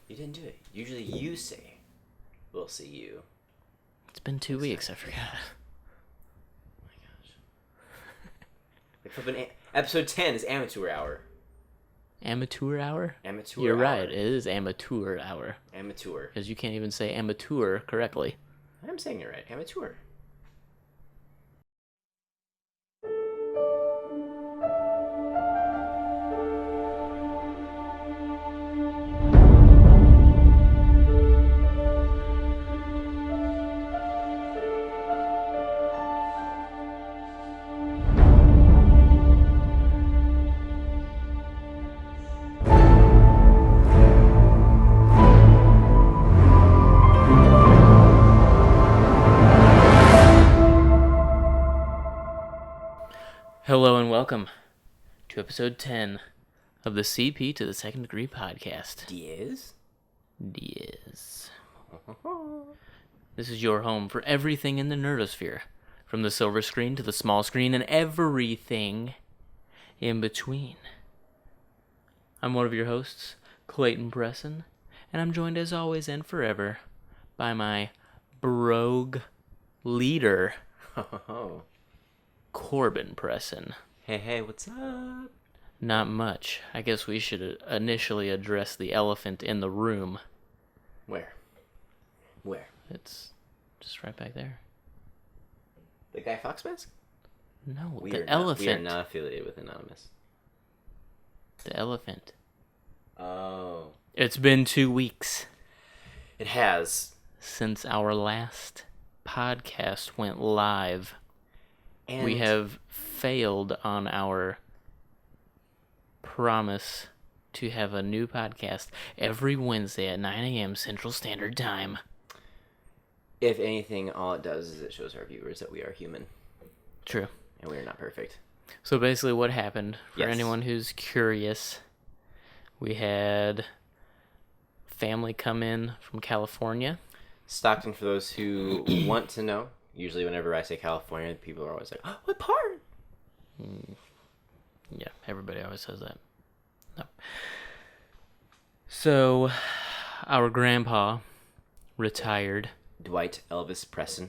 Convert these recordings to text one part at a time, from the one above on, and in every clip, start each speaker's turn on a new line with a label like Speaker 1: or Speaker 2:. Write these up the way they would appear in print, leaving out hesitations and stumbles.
Speaker 1: You didn't do it. Usually you say, we'll see you.
Speaker 2: It's been 2 weeks, I forgot.
Speaker 1: Oh my gosh. Episode 10 is Amateur Hour.
Speaker 2: Amateur hour?
Speaker 1: Amateur
Speaker 2: You're
Speaker 1: hour.
Speaker 2: right, it is amateur hour.
Speaker 1: Amateur.
Speaker 2: Because you can't even say amateur correctly.
Speaker 1: I'm saying it right. Amateur.
Speaker 2: Hello and welcome to episode 10 of the CP to the Second Degree podcast.
Speaker 1: Diaz.
Speaker 2: This is your home for everything in the Nerdosphere, from the silver screen to the small screen and everything in between. I'm one of your hosts, Clayton Presson, and I'm joined as always and forever by my brogue leader, Corbin Presson.
Speaker 1: Hey, what's up?
Speaker 2: Not much. I guess we should initially address the elephant in the room.
Speaker 1: Where?
Speaker 2: It's just right back there.
Speaker 1: The Guy Fawkes mask?
Speaker 2: No,
Speaker 1: We
Speaker 2: the
Speaker 1: are
Speaker 2: elephant.
Speaker 1: not affiliated with Anonymous.
Speaker 2: The elephant.
Speaker 1: Oh.
Speaker 2: It's been 2 weeks
Speaker 1: It has.
Speaker 2: since our last podcast went live.
Speaker 1: And
Speaker 2: We have failed on our promise to have a new podcast every Wednesday at 9 a.m. Central Standard Time.
Speaker 1: if anything, all it does is it shows our viewers that we are human.
Speaker 2: True.
Speaker 1: And we are not perfect.
Speaker 2: So basically what happened, for
Speaker 1: Yes.
Speaker 2: anyone who's curious, we had family come in from California.
Speaker 1: Stockton, for those who want to know, usually whenever I say California, people are always like, oh, what part?
Speaker 2: Yeah, everybody always says that. No. So, our grandpa retired
Speaker 1: Dwight Elvis Presson.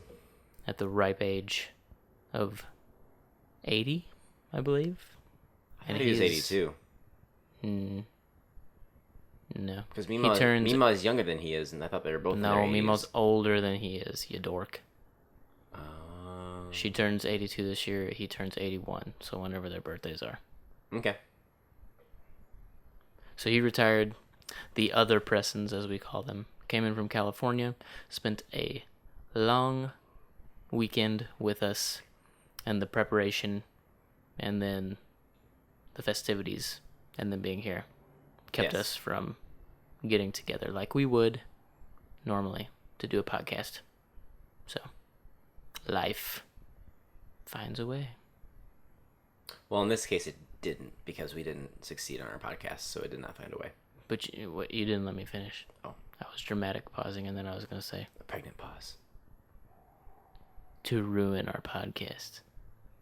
Speaker 2: at the ripe age of 80, I believe.
Speaker 1: I think he was 82.
Speaker 2: No.
Speaker 1: Because
Speaker 2: He turns-
Speaker 1: Mima is younger than he is, and I thought they were both in
Speaker 2: No,
Speaker 1: their 80s.
Speaker 2: Mima's older than he is, you dork.
Speaker 1: Oh.
Speaker 2: She turns 82 this year, he turns 81, so whenever their birthdays are.
Speaker 1: Okay.
Speaker 2: So he retired. The Other Pressons, as we call them, came in from California, spent a long weekend with us, and the preparation, and then the festivities, and then being here, kept
Speaker 1: Yes.
Speaker 2: us from getting together like we would normally to do a podcast. So, life finds a way.
Speaker 1: Well, in this case, it didn't, because we didn't succeed on our podcast, so it did not find a way.
Speaker 2: But you didn't let me finish.
Speaker 1: Oh.
Speaker 2: I was dramatic pausing, and then I was going to say,
Speaker 1: A pregnant pause.
Speaker 2: to ruin our podcast.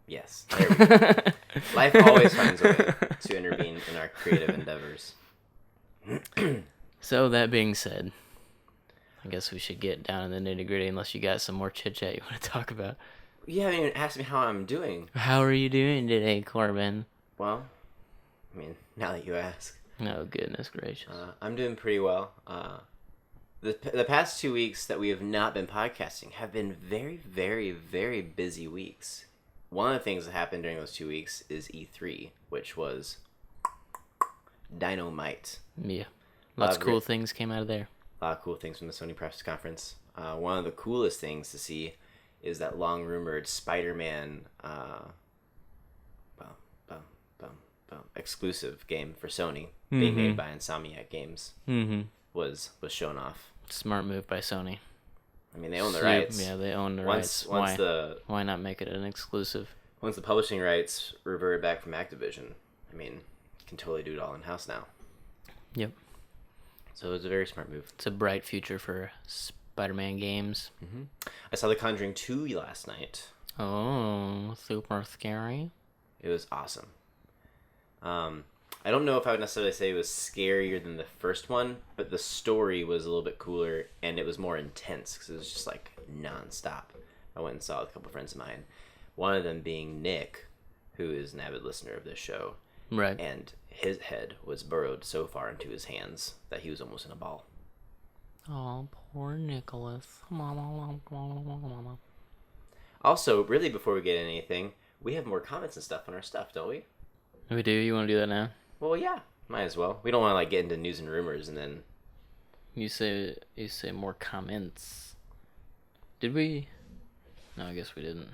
Speaker 1: Yes. There we go. Life always finds a way to intervene in our creative endeavors.
Speaker 2: So, that being said, I guess we should get down in the nitty-gritty unless you got some more chit-chat you want to talk about.
Speaker 1: You haven't even asked me how I'm doing.
Speaker 2: How are you doing today, Corbin?
Speaker 1: Well, I mean, now that you ask.
Speaker 2: Oh, goodness gracious.
Speaker 1: I'm doing pretty well. The past 2 weeks that we have not been podcasting have been very, very, very busy weeks. One of the things that happened during those 2 weeks is E3, which was dynamite.
Speaker 2: Yeah. Lots of cool things came out of there.
Speaker 1: A lot of cool things from the Sony press conference. One of the coolest things to see is that long-rumored Spider-Man exclusive game for Sony, being made by Insomniac Games, was shown off.
Speaker 2: Smart move by Sony.
Speaker 1: I mean, they own the rights.
Speaker 2: Yeah, they own the
Speaker 1: Once
Speaker 2: rights.
Speaker 1: the
Speaker 2: Why not make it an exclusive?
Speaker 1: once the publishing rights reverted back from Activision, I mean, you can totally do it all in-house now.
Speaker 2: Yep.
Speaker 1: So it was a very smart move.
Speaker 2: It's a bright future for Spider-Man games.
Speaker 1: I saw The Conjuring 2 last night.
Speaker 2: Oh, super scary.
Speaker 1: It was awesome. I don't know if I would necessarily say it was scarier than the first one, but the story was a little bit cooler and it was more intense because it was just like nonstop. I went and saw it with a couple friends of mine. One of them being Nick, who is an avid listener of this show.
Speaker 2: Right.
Speaker 1: And his head was burrowed so far into his hands that he was almost in a ball.
Speaker 2: Oh, poor Nicholas.
Speaker 1: Also, really before we get into anything, we have more comments and stuff on our stuff, don't we?
Speaker 2: We do? You want to do that now?
Speaker 1: Well, yeah, might as well. We don't want to like get into news and rumors and then.
Speaker 2: You say more comments. Did we? No, I guess we didn't.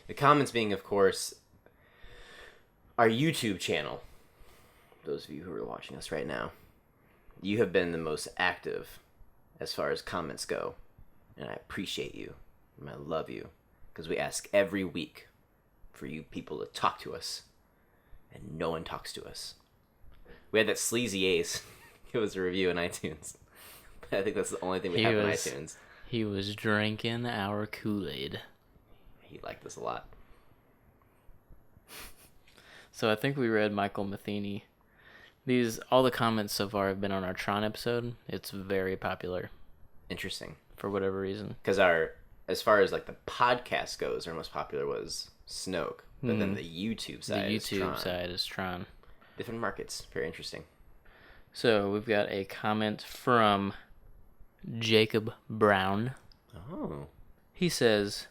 Speaker 1: The comments being, of course, our YouTube channel. Those of you who are watching us right now, you have been the most active as far as comments go, and I appreciate you and I love you because we ask every week for you people to talk to us. And no one talks to us. We had that sleazy ace. It was a review in iTunes. But I think that's the only thing we have in iTunes.
Speaker 2: He was drinking our Kool-Aid.
Speaker 1: He liked this a lot.
Speaker 2: So I think we read Michael Matheny. All the comments so far have been on our Tron episode. It's very popular.
Speaker 1: Interesting.
Speaker 2: For whatever reason.
Speaker 1: Because as far as like the podcast goes, our most popular was Snoke. But then the YouTube side
Speaker 2: is Tron.
Speaker 1: Different markets. Very interesting.
Speaker 2: So we've got a comment from Jacob Brown.
Speaker 1: Oh.
Speaker 2: He says,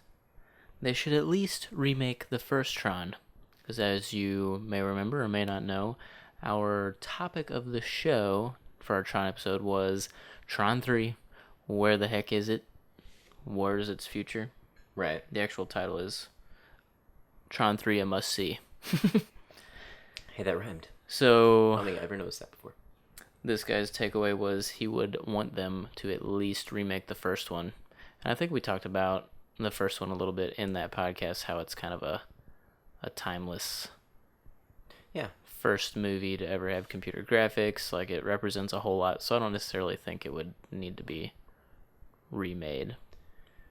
Speaker 2: they should at least remake the first Tron. Because as you may remember or may not know, our topic of the show for our Tron episode was Tron 3. Where the heck is it? Where is its future?
Speaker 1: Right.
Speaker 2: The actual title is Tron 3 a must-see.
Speaker 1: Hey, that rhymed.
Speaker 2: So
Speaker 1: I don't think I ever noticed that before.
Speaker 2: This guy's takeaway was he would want them to at least remake the first one. And I think we talked about the first one a little bit in that podcast, how it's kind of a timeless first movie to ever have computer graphics. Like, it represents a whole lot, so I don't necessarily think it would need to be remade.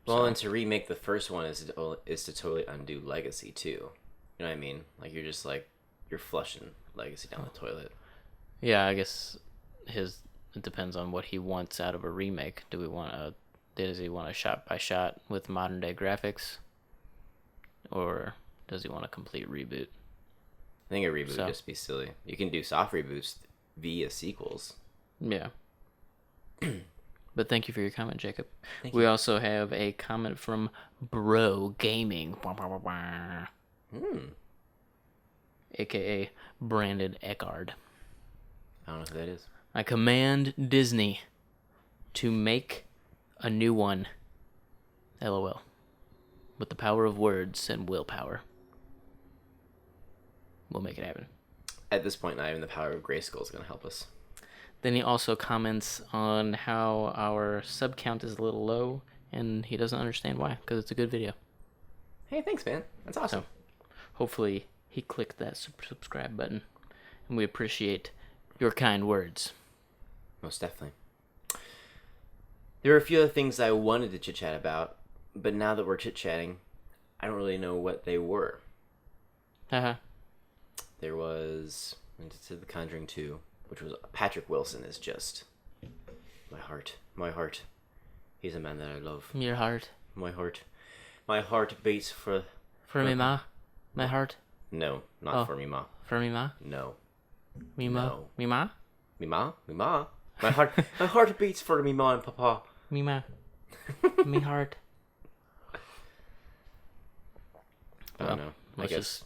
Speaker 1: Well, and to remake the first one is to totally undo Legacy, too. You know what I mean? Like, you're just, like, you're flushing Legacy down the toilet.
Speaker 2: Yeah, I guess it depends on what he wants out of a remake. Does he want a shot-by-shot with modern-day graphics? Or does he want a complete reboot?
Speaker 1: I think a reboot would just be silly. You can do soft reboots via sequels.
Speaker 2: Yeah. But thank you for your comment, Jacob.
Speaker 1: We
Speaker 2: also have a comment from Bro Gaming. A.K.A. Brandon Eckard.
Speaker 1: I don't know who that is.
Speaker 2: I command Disney to make a new one. LOL. With the power of words and willpower. We'll make it happen.
Speaker 1: At this point, not even the power of Grayskull is going to help us.
Speaker 2: Then he also comments on how our sub count is a little low, and he doesn't understand why, because it's a good video.
Speaker 1: Hey, thanks, man. That's awesome.
Speaker 2: So, hopefully he clicked that subscribe button, and we appreciate your kind words.
Speaker 1: Most definitely. There were a few other things I wanted to chit-chat about, but now that we're chit-chatting, I don't really know what they were.
Speaker 2: Haha.
Speaker 1: There was, to The Conjuring 2, which was Patrick Wilson is just my heart. My heart. He's a man that I love.
Speaker 2: Your heart.
Speaker 1: My heart. My heart beats for
Speaker 2: me, ma. My heart.
Speaker 1: No, not for me, ma.
Speaker 2: For me, ma.
Speaker 1: No.
Speaker 2: Me, ma.
Speaker 1: No.
Speaker 2: Me, ma.
Speaker 1: Me, ma. Me, ma. My heart beats for me, ma and papa.
Speaker 2: Me, ma. Me heart.
Speaker 1: I don't know. I guess.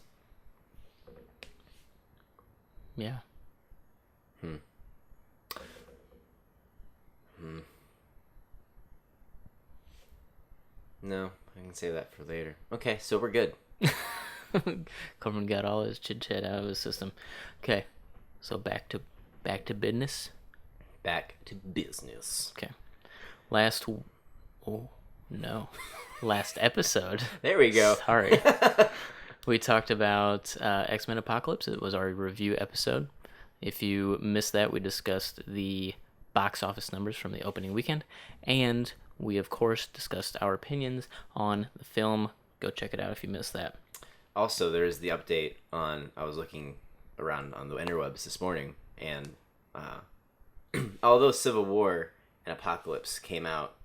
Speaker 2: Yeah.
Speaker 1: No, I can save that for later. Okay, so we're good.
Speaker 2: Corbin got all his chit chat out of his system. Okay, so back to business.
Speaker 1: Back to business.
Speaker 2: Okay. Last episode.
Speaker 1: There we go.
Speaker 2: Sorry. We talked about X-Men Apocalypse. It was our review episode. If you missed that, we discussed the box office numbers from the opening weekend, and we, of course, discussed our opinions on the film. Go check it out if you missed that.
Speaker 1: Also, there's the update on, I was looking around on the interwebs this morning, and although Civil War and Apocalypse came out,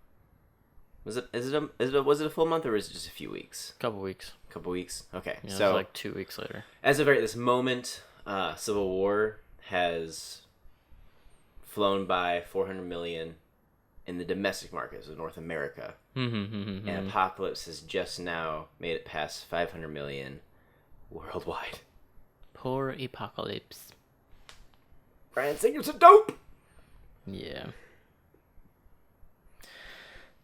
Speaker 1: was it a full month or was it just a few weeks?
Speaker 2: Couple weeks.
Speaker 1: Okay,
Speaker 2: Yeah,
Speaker 1: so
Speaker 2: it was like 2 weeks later.
Speaker 1: As of this moment, Civil War has flown by 400 million in the domestic markets of North America, and Apocalypse has just now made it past 500 million worldwide.
Speaker 2: Poor Apocalypse.
Speaker 1: Bryan Singer's a dope.
Speaker 2: Yeah.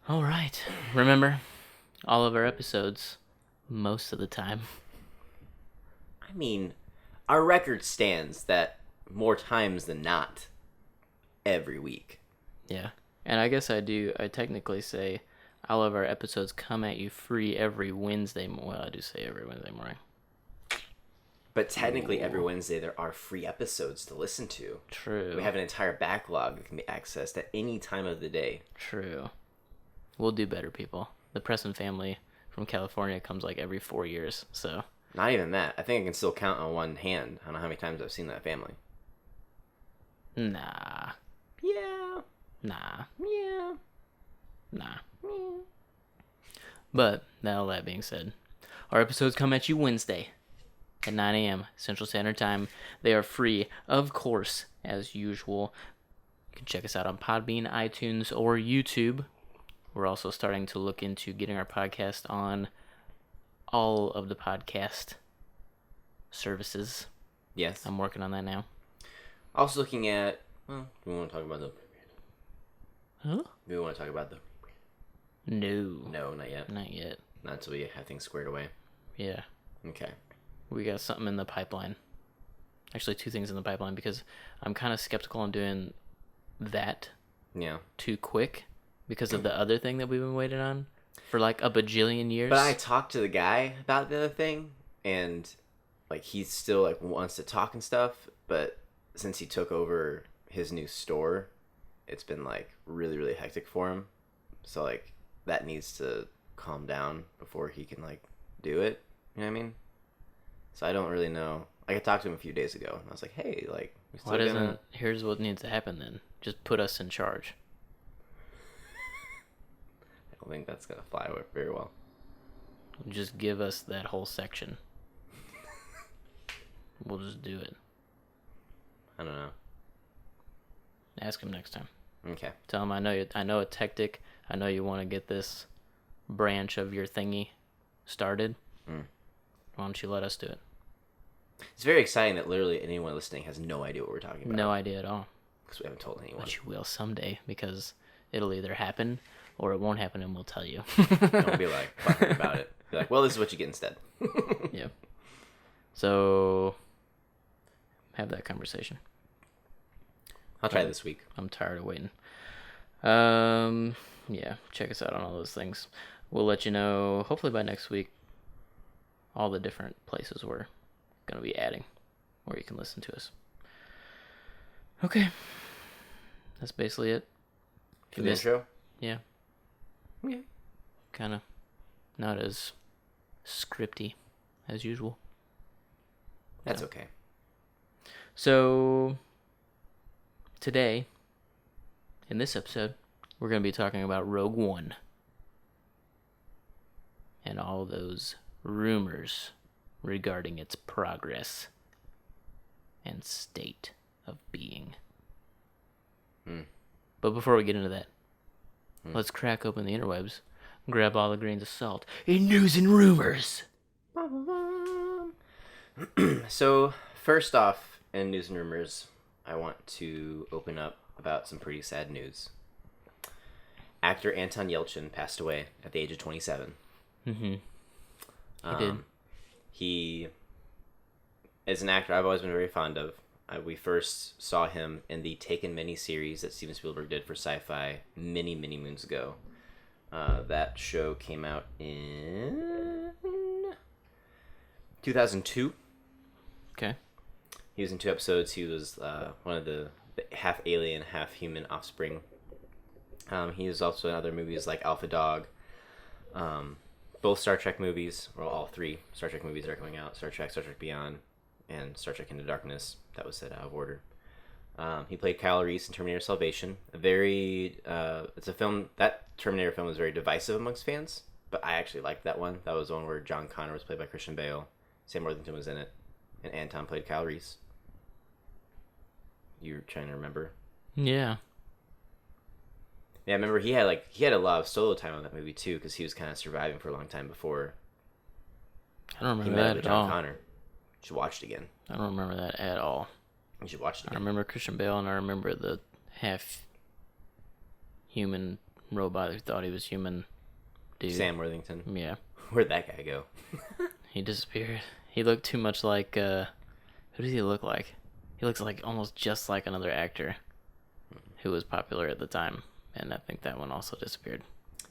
Speaker 2: All right. Remember, all of our episodes, most of the time.
Speaker 1: I mean, our record stands that more times than not, every week.
Speaker 2: Yeah. And I guess I technically say all of our episodes come at you free every Wednesday. Well, I do say every Wednesday morning.
Speaker 1: But technically, every Wednesday there are free episodes to listen to.
Speaker 2: True.
Speaker 1: We have an entire backlog that can be accessed at any time of the day.
Speaker 2: True. We'll do better, people. The Presson family from California comes like every 4 years, so...
Speaker 1: Not even that. I think I can still count on one hand. I don't know how many times I've seen that family.
Speaker 2: Nah.
Speaker 1: Yeah.
Speaker 2: Nah.
Speaker 1: Yeah.
Speaker 2: Nah.
Speaker 1: Yeah.
Speaker 2: But, all that being said, our episodes come at you Wednesday at 9 a.m. Central Standard Time. They are free, of course, as usual. You can check us out on Podbean, iTunes, or YouTube. We're also starting to look into getting our podcast on all of the podcast services.
Speaker 1: Yes.
Speaker 2: I'm working on that now.
Speaker 1: Also looking at... Well, do we want to talk about the...
Speaker 2: Huh?
Speaker 1: Do we want to talk about the...
Speaker 2: No.
Speaker 1: No, not yet.
Speaker 2: Not yet.
Speaker 1: Not until we have things squared away.
Speaker 2: Yeah.
Speaker 1: Okay.
Speaker 2: We got something in the pipeline. Actually, 2 things in the pipeline because I'm kind of skeptical on doing that too quick because of the other thing that we've been waiting on for like a bajillion years.
Speaker 1: But I talked to the guy about the other thing, and like he still like wants to talk and stuff, but since he took over his new store, it's been like really, really hectic for him. So like that needs to calm down before he can like do it. You know what I mean? So I don't really know. Like I talked to him a few days ago, and I was like, "Hey, like, we still
Speaker 2: why doesn't? Here's what needs to happen then. Just put us in charge."
Speaker 1: I don't think that's gonna fly very well.
Speaker 2: Just give us that whole section. We'll just do it.
Speaker 1: I don't know.
Speaker 2: Ask him next time.
Speaker 1: Okay.
Speaker 2: Tell him I know it's hectic. I know you want to get this branch of your thingy started. Why don't you let us do it?
Speaker 1: It's very exciting that literally anyone listening has no idea what we're talking about.
Speaker 2: No idea at all.
Speaker 1: Because we haven't told anyone.
Speaker 2: But you will someday, because it'll either happen or it won't happen, and we'll tell you.
Speaker 1: Don't be like butthurt about it. Be like, well, this is what you get instead.
Speaker 2: Yeah. So, have that conversation.
Speaker 1: I'll try this week.
Speaker 2: I'm tired of waiting. Yeah, check us out on all those things. We'll let you know, hopefully by next week, all the different places we're going to be adding where you can listen to us. Okay. That's basically it.
Speaker 1: For the intro?
Speaker 2: Yeah.
Speaker 1: Yeah.
Speaker 2: Kind of not as scripty as usual.
Speaker 1: That's okay.
Speaker 2: So, today, in this episode, we're going to be talking about Rogue One. And all those rumors regarding its progress and state of being. But before we get into that, let's crack open the interwebs, grab all the grains of salt in news and rumors.
Speaker 1: So, first off, in news and rumors, I want to open up about some pretty sad news. Actor Anton Yelchin passed away at the age of 27.
Speaker 2: He did.
Speaker 1: He is an actor I've always been very fond of. We first saw him in the Taken miniseries that Steven Spielberg did for Sci-Fi many, many moons ago. That show came out in 2002.
Speaker 2: Okay.
Speaker 1: He was in 2 episodes. He was one of the half alien, half human offspring. He was also in other movies like Alpha Dog. Both Star Trek movies, well, all 3 Star Trek movies are coming out. Star Trek Beyond, and Star Trek Into Darkness. That was said out of order. He played Kyle Reese in Terminator Salvation. It's a film, that Terminator film was very divisive amongst fans, but I actually liked that one. That was the one where John Connor was played by Christian Bale, Sam Worthington was in it, and Anton played Kyle Reese. You're trying to remember?
Speaker 2: Yeah.
Speaker 1: Yeah, I remember he had a lot of solo time on that movie too, because he was kind of surviving for a long time before
Speaker 2: I don't
Speaker 1: he
Speaker 2: remember
Speaker 1: met up
Speaker 2: that
Speaker 1: with
Speaker 2: at
Speaker 1: John
Speaker 2: all.
Speaker 1: Connor. You should watch it again.
Speaker 2: I don't remember that at all.
Speaker 1: You should watch it
Speaker 2: I
Speaker 1: again.
Speaker 2: remember Christian Bale, and I remember the half-human robot who thought he was human dude.
Speaker 1: Sam Worthington.
Speaker 2: Yeah.
Speaker 1: Where'd that guy go?
Speaker 2: He disappeared. He looked too much like, who does he look like? He looks like almost just like another actor who was popular at the time, and I think that one also disappeared.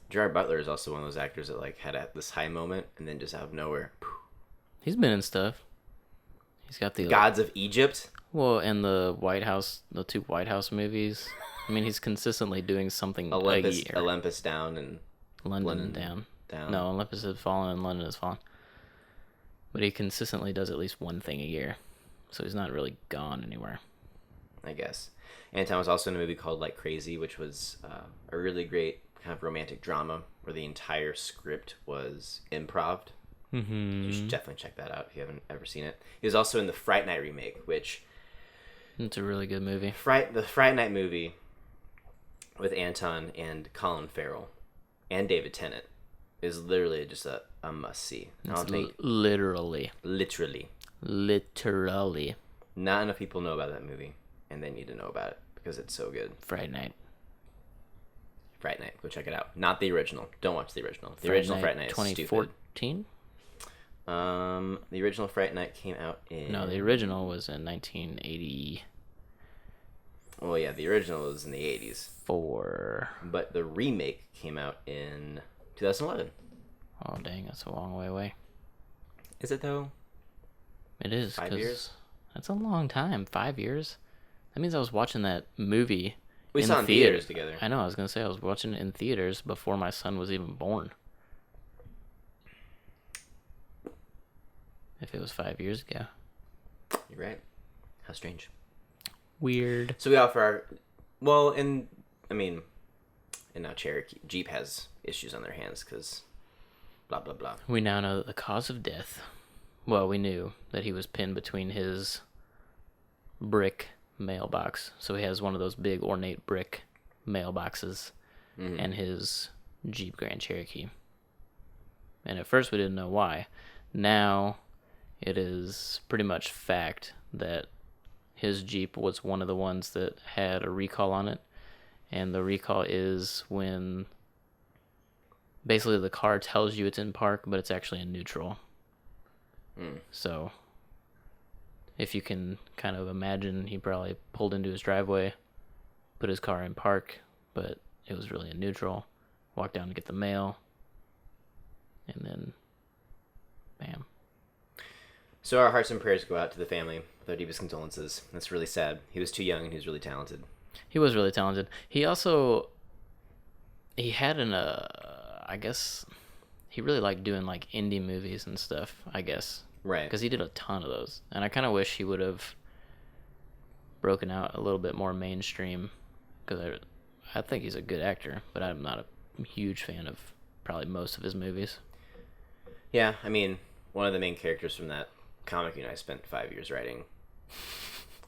Speaker 1: Gerard Butler is also one of those actors that had this high moment and then just out of nowhere.
Speaker 2: He's been in stuff. He's got the
Speaker 1: Gods of Egypt.
Speaker 2: Well, and the White House, the 2 White House movies. I mean, he's consistently doing something a year.
Speaker 1: Olympus Down and
Speaker 2: London down. No, Olympus has fallen and London has fallen. But he consistently does at least one thing a year, so he's not really gone anywhere.
Speaker 1: I guess. Anton was also in a movie called Like Crazy, which was a really great kind of romantic drama where the entire script was improv'd.
Speaker 2: Mm-hmm.
Speaker 1: You should definitely check that out if you haven't ever seen it. He was also in the Fright Night remake, which...
Speaker 2: It's a really good movie.
Speaker 1: The Fright Night movie with Anton and Colin Farrell and David Tennant is literally just a must-see.
Speaker 2: Literally.
Speaker 1: Not enough people know about that movie, and they need to know about it because it's so good.
Speaker 2: Fright Night.
Speaker 1: Go check it out. Not the original. Don't watch the original. The original Fright Night is
Speaker 2: 2014?
Speaker 1: The original Fright Night came out in...
Speaker 2: No, the original was in 1980.
Speaker 1: Well, yeah, the original was in the 80s.
Speaker 2: 4.
Speaker 1: But the remake came out in 2011.
Speaker 2: Oh, dang, that's a long way away.
Speaker 1: Is it, though?
Speaker 2: It is.
Speaker 1: 5 years?
Speaker 2: That's a long time. 5 years? That means I was watching that movie
Speaker 1: We saw it in theaters together.
Speaker 2: I know, I was going to say, I was watching it in theaters before my son was even born. If it was 5 years ago.
Speaker 1: You're right. How strange.
Speaker 2: Weird.
Speaker 1: So we offer our... Well, and now Cherokee. Jeep has issues on their hands because blah, blah, blah.
Speaker 2: We now know the cause of death. Well, we knew that he was pinned between his brick mailbox. So he has one of those big ornate brick mailboxes and his Jeep Grand Cherokee. And at first we didn't know why. Now it is pretty much fact that his Jeep was one of the ones that had a recall on it. And the recall is when basically the car tells you it's in park, but it's actually in neutral. So if you can kind of imagine, he probably pulled into his driveway, put his car in park, but it was really in neutral, walked down to get the mail, and then bam.
Speaker 1: So our hearts and prayers go out to the family with our deepest condolences. That's really sad. He was too young and he was really talented.
Speaker 2: He was really talented. He had I guess, he really liked doing like indie movies and stuff, I guess.
Speaker 1: Right.
Speaker 2: Because he did a ton of those. And I kind of wish he would have broken out a little bit more mainstream. Because I think he's a good actor, but I'm not a huge fan of probably most of his movies.
Speaker 1: Yeah, one of the main characters from that comic I spent 5 years writing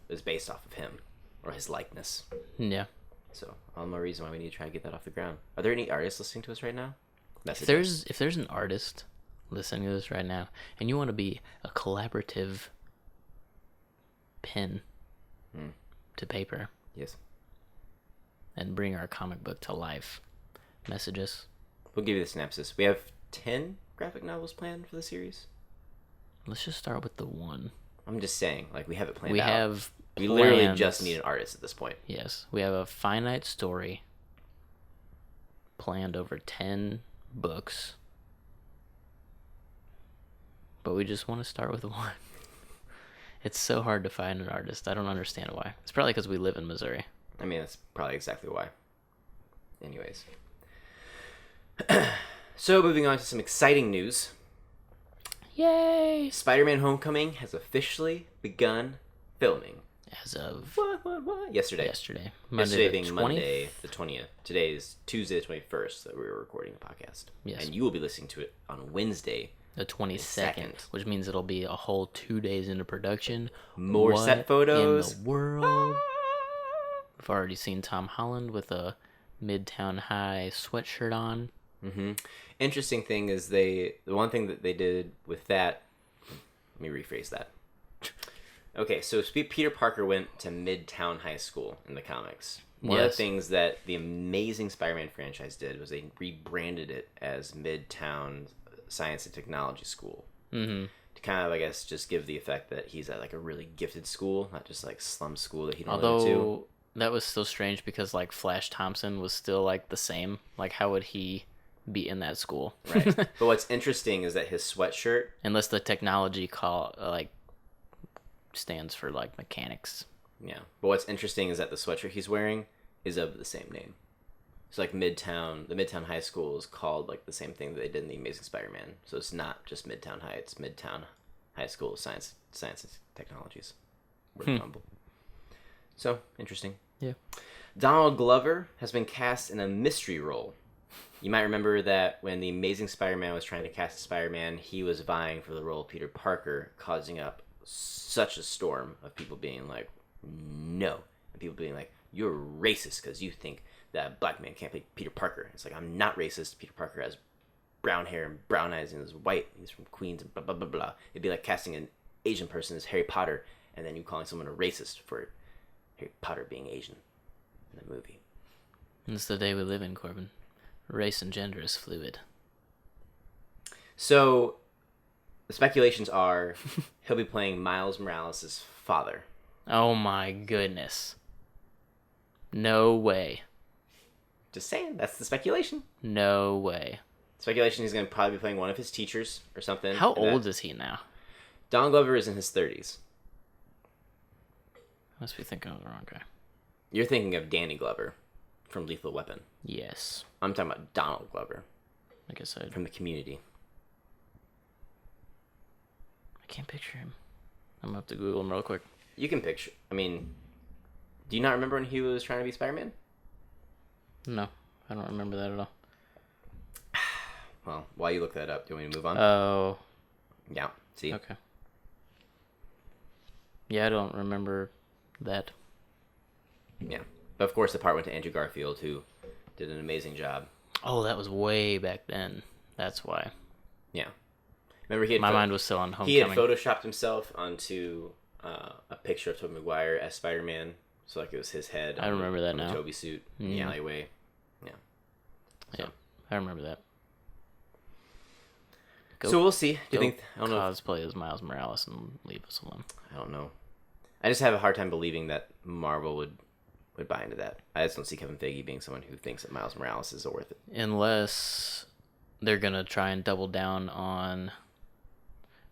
Speaker 1: is based off of him, or his likeness.
Speaker 2: Yeah.
Speaker 1: So, all the more reason why we need to try to get that off the ground. Are there any artists listening to us right now?
Speaker 2: If there's an artist listening to this right now, and you want to be a collaborative pen to paper,
Speaker 1: yes,
Speaker 2: and bring our comic book to life, message us.
Speaker 1: We'll give you the synopsis. We have 10 graphic novels planned for the series.
Speaker 2: Let's just start with the one.
Speaker 1: I'm just saying, we have it planned out.
Speaker 2: have
Speaker 1: We
Speaker 2: plans.
Speaker 1: literally just need an artist at this point.
Speaker 2: Yes, we have a finite story planned over 10 books, but we just want to start with one. It's so hard to find an artist. I don't understand why. It's probably because we live in Missouri.
Speaker 1: That's probably exactly why. Anyways. So, moving on to some exciting news.
Speaker 2: Yay!
Speaker 1: Spider-Man: Homecoming has officially begun filming.
Speaker 2: As of
Speaker 1: What? Yesterday.
Speaker 2: yesterday
Speaker 1: Yesterday being
Speaker 2: 20th?
Speaker 1: Monday the 20th. Today is Tuesday the 21st that we were recording the podcast.
Speaker 2: Yes.
Speaker 1: And you will be listening to it on Wednesday
Speaker 2: the 22nd, which means it'll be a whole 2 days into production.
Speaker 1: More
Speaker 2: What
Speaker 1: set photos.
Speaker 2: in the world? We've already seen Tom Holland with a Midtown High sweatshirt on.
Speaker 1: Mm-hmm. Interesting thing is the one thing that they did with that. Let me rephrase that. Okay, so Peter Parker went to Midtown High School in the comics. One of the things that the Amazing Spider-Man franchise did was they rebranded it as Midtown Science and Technology School.
Speaker 2: Mm-hmm.
Speaker 1: To kind of, I guess, just give the effect that he's at like a really gifted school, not just like slum school that he don't
Speaker 2: Although,
Speaker 1: went to.
Speaker 2: that was still strange because like Flash Thompson was still like the same. Like, how would he be in that school?
Speaker 1: Right. But what's interesting is that his sweatshirt,
Speaker 2: unless the technology stands for like mechanics.
Speaker 1: yeah. But what's interesting is that the sweatshirt he's wearing is of the same name. So like the Midtown High School is called like the same thing that they did in the Amazing Spider-Man. So it's not just Midtown High; it's Midtown High School of Science and Technologies. Humble. So interesting.
Speaker 2: Yeah.
Speaker 1: Donald Glover has been cast in a mystery role. You might remember that when the Amazing Spider-Man was trying to cast a Spider-Man, he was vying for the role of Peter Parker, causing up such a storm of people being like, no. And people being like, you're racist because you think that a black man can't play Peter Parker. It's like, I'm not racist. Peter Parker has brown hair and brown eyes and is white. He's from Queens and blah, blah, blah, blah. It'd be like casting an Asian person as Harry Potter and then you calling someone a racist for Harry Potter being Asian in the movie.
Speaker 2: It's the day we live in, Corbin. Race and gender is fluid.
Speaker 1: So, the speculations are he'll be playing Miles Morales' father.
Speaker 2: Oh my goodness. No way.
Speaker 1: Just saying, that's the speculation.
Speaker 2: No way.
Speaker 1: Speculation he's going to probably be playing one of his teachers or something.
Speaker 2: How old is he now?
Speaker 1: Don Glover is in his 30s.
Speaker 2: I must be thinking of the wrong guy.
Speaker 1: You're thinking of Danny Glover from Lethal Weapon.
Speaker 2: Yes.
Speaker 1: I'm talking about Donald Glover.
Speaker 2: Like I said.
Speaker 1: From the Community.
Speaker 2: I can't picture him. I'm going to have to Google him real quick.
Speaker 1: You can picture... I mean... Do you not remember when he was trying to be Spider-Man?
Speaker 2: No. I don't remember that at all.
Speaker 1: Well, while you look that up, do you want me to move on?
Speaker 2: Oh.
Speaker 1: Yeah. See?
Speaker 2: Okay. Yeah, I don't remember that.
Speaker 1: Yeah. But of course, the part went to Andrew Garfield, who did an amazing job.
Speaker 2: Oh, that was way back then. That's why.
Speaker 1: Yeah. Remember, he had
Speaker 2: my mind was still on Homecoming.
Speaker 1: He had photoshopped himself onto a picture of Tobey Maguire as Spider-Man. So, like, it was his head.
Speaker 2: I remember that now.
Speaker 1: The Tobey suit in the alleyway. Yeah. So.
Speaker 2: Yeah, I remember that.
Speaker 1: So we'll see. Do you think?
Speaker 2: I don't know. Cosplay as Miles Morales and leave us alone.
Speaker 1: I don't know. I just have a hard time believing that Marvel would buy into that. I just don't see Kevin Feige being someone who thinks that Miles Morales is worth it.
Speaker 2: Unless they're gonna try and double down on,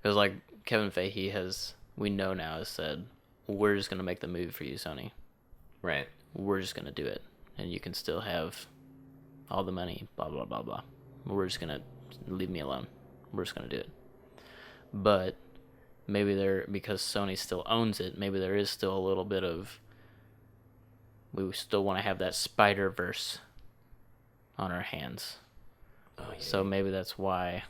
Speaker 2: because like Kevin Feige we know now has said, we're just gonna make the movie for you, Sony.
Speaker 1: Right.
Speaker 2: We're just gonna do it, and you can still have all the money. Blah blah blah blah. We're just gonna leave me alone. We're just gonna do it. But maybe because Sony still owns it, maybe there is still a little bit of, we still want to have that Spider-Verse on our hands.
Speaker 1: Oh, yeah.
Speaker 2: So maybe that's why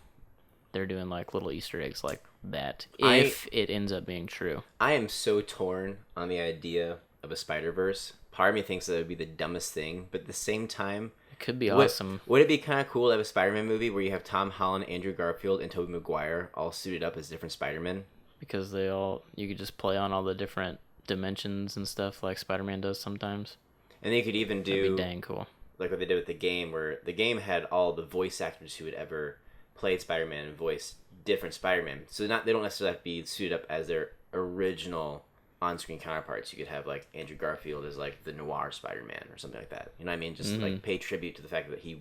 Speaker 2: they're doing like little Easter eggs like that, if it ends up being true.
Speaker 1: I am so torn on the idea of a Spider-Verse. Part of me thinks that it would be the dumbest thing, but at the same time,
Speaker 2: it could be awesome.
Speaker 1: Would it be kind of cool to have a Spider-Man movie where you have Tom Holland, Andrew Garfield, and Tobey Maguire all suited up as different Spider-Men?
Speaker 2: Because you could just play on all the different dimensions and stuff like Spider-Man does sometimes.
Speaker 1: And then you could even do...
Speaker 2: That'd be dang cool.
Speaker 1: Like what they did with the game, where the game had all the voice actors who had ever played Spider-Man and voiced different Spider-Man. So they don't necessarily have to be suited up as their original on-screen counterparts. You could have like Andrew Garfield as like the noir Spider-Man or something like that. You know what I mean? Just like pay tribute to the fact that he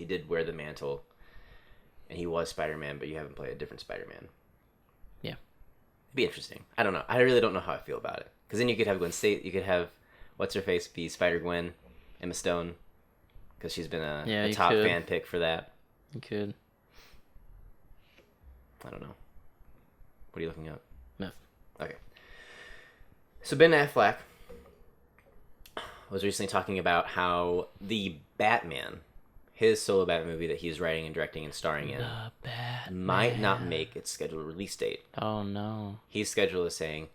Speaker 1: did wear the mantle and he was Spider-Man, but you haven't played a different Spider-Man.
Speaker 2: Yeah.
Speaker 1: It'd be interesting. I don't know. I really don't know how I feel about it. Because then you could have Gwen Stacy, you could have what's-her-face be Spider-Gwen, Emma Stone, because she's been a top fan pick for that.
Speaker 2: You could.
Speaker 1: I don't know. What are you looking up?
Speaker 2: Myth.
Speaker 1: Okay. So Ben Affleck was recently talking about how the Batman, his solo Batman movie that he's writing and directing and starring in, might not make its scheduled release date.
Speaker 2: Oh, no.
Speaker 1: He's scheduled as saying,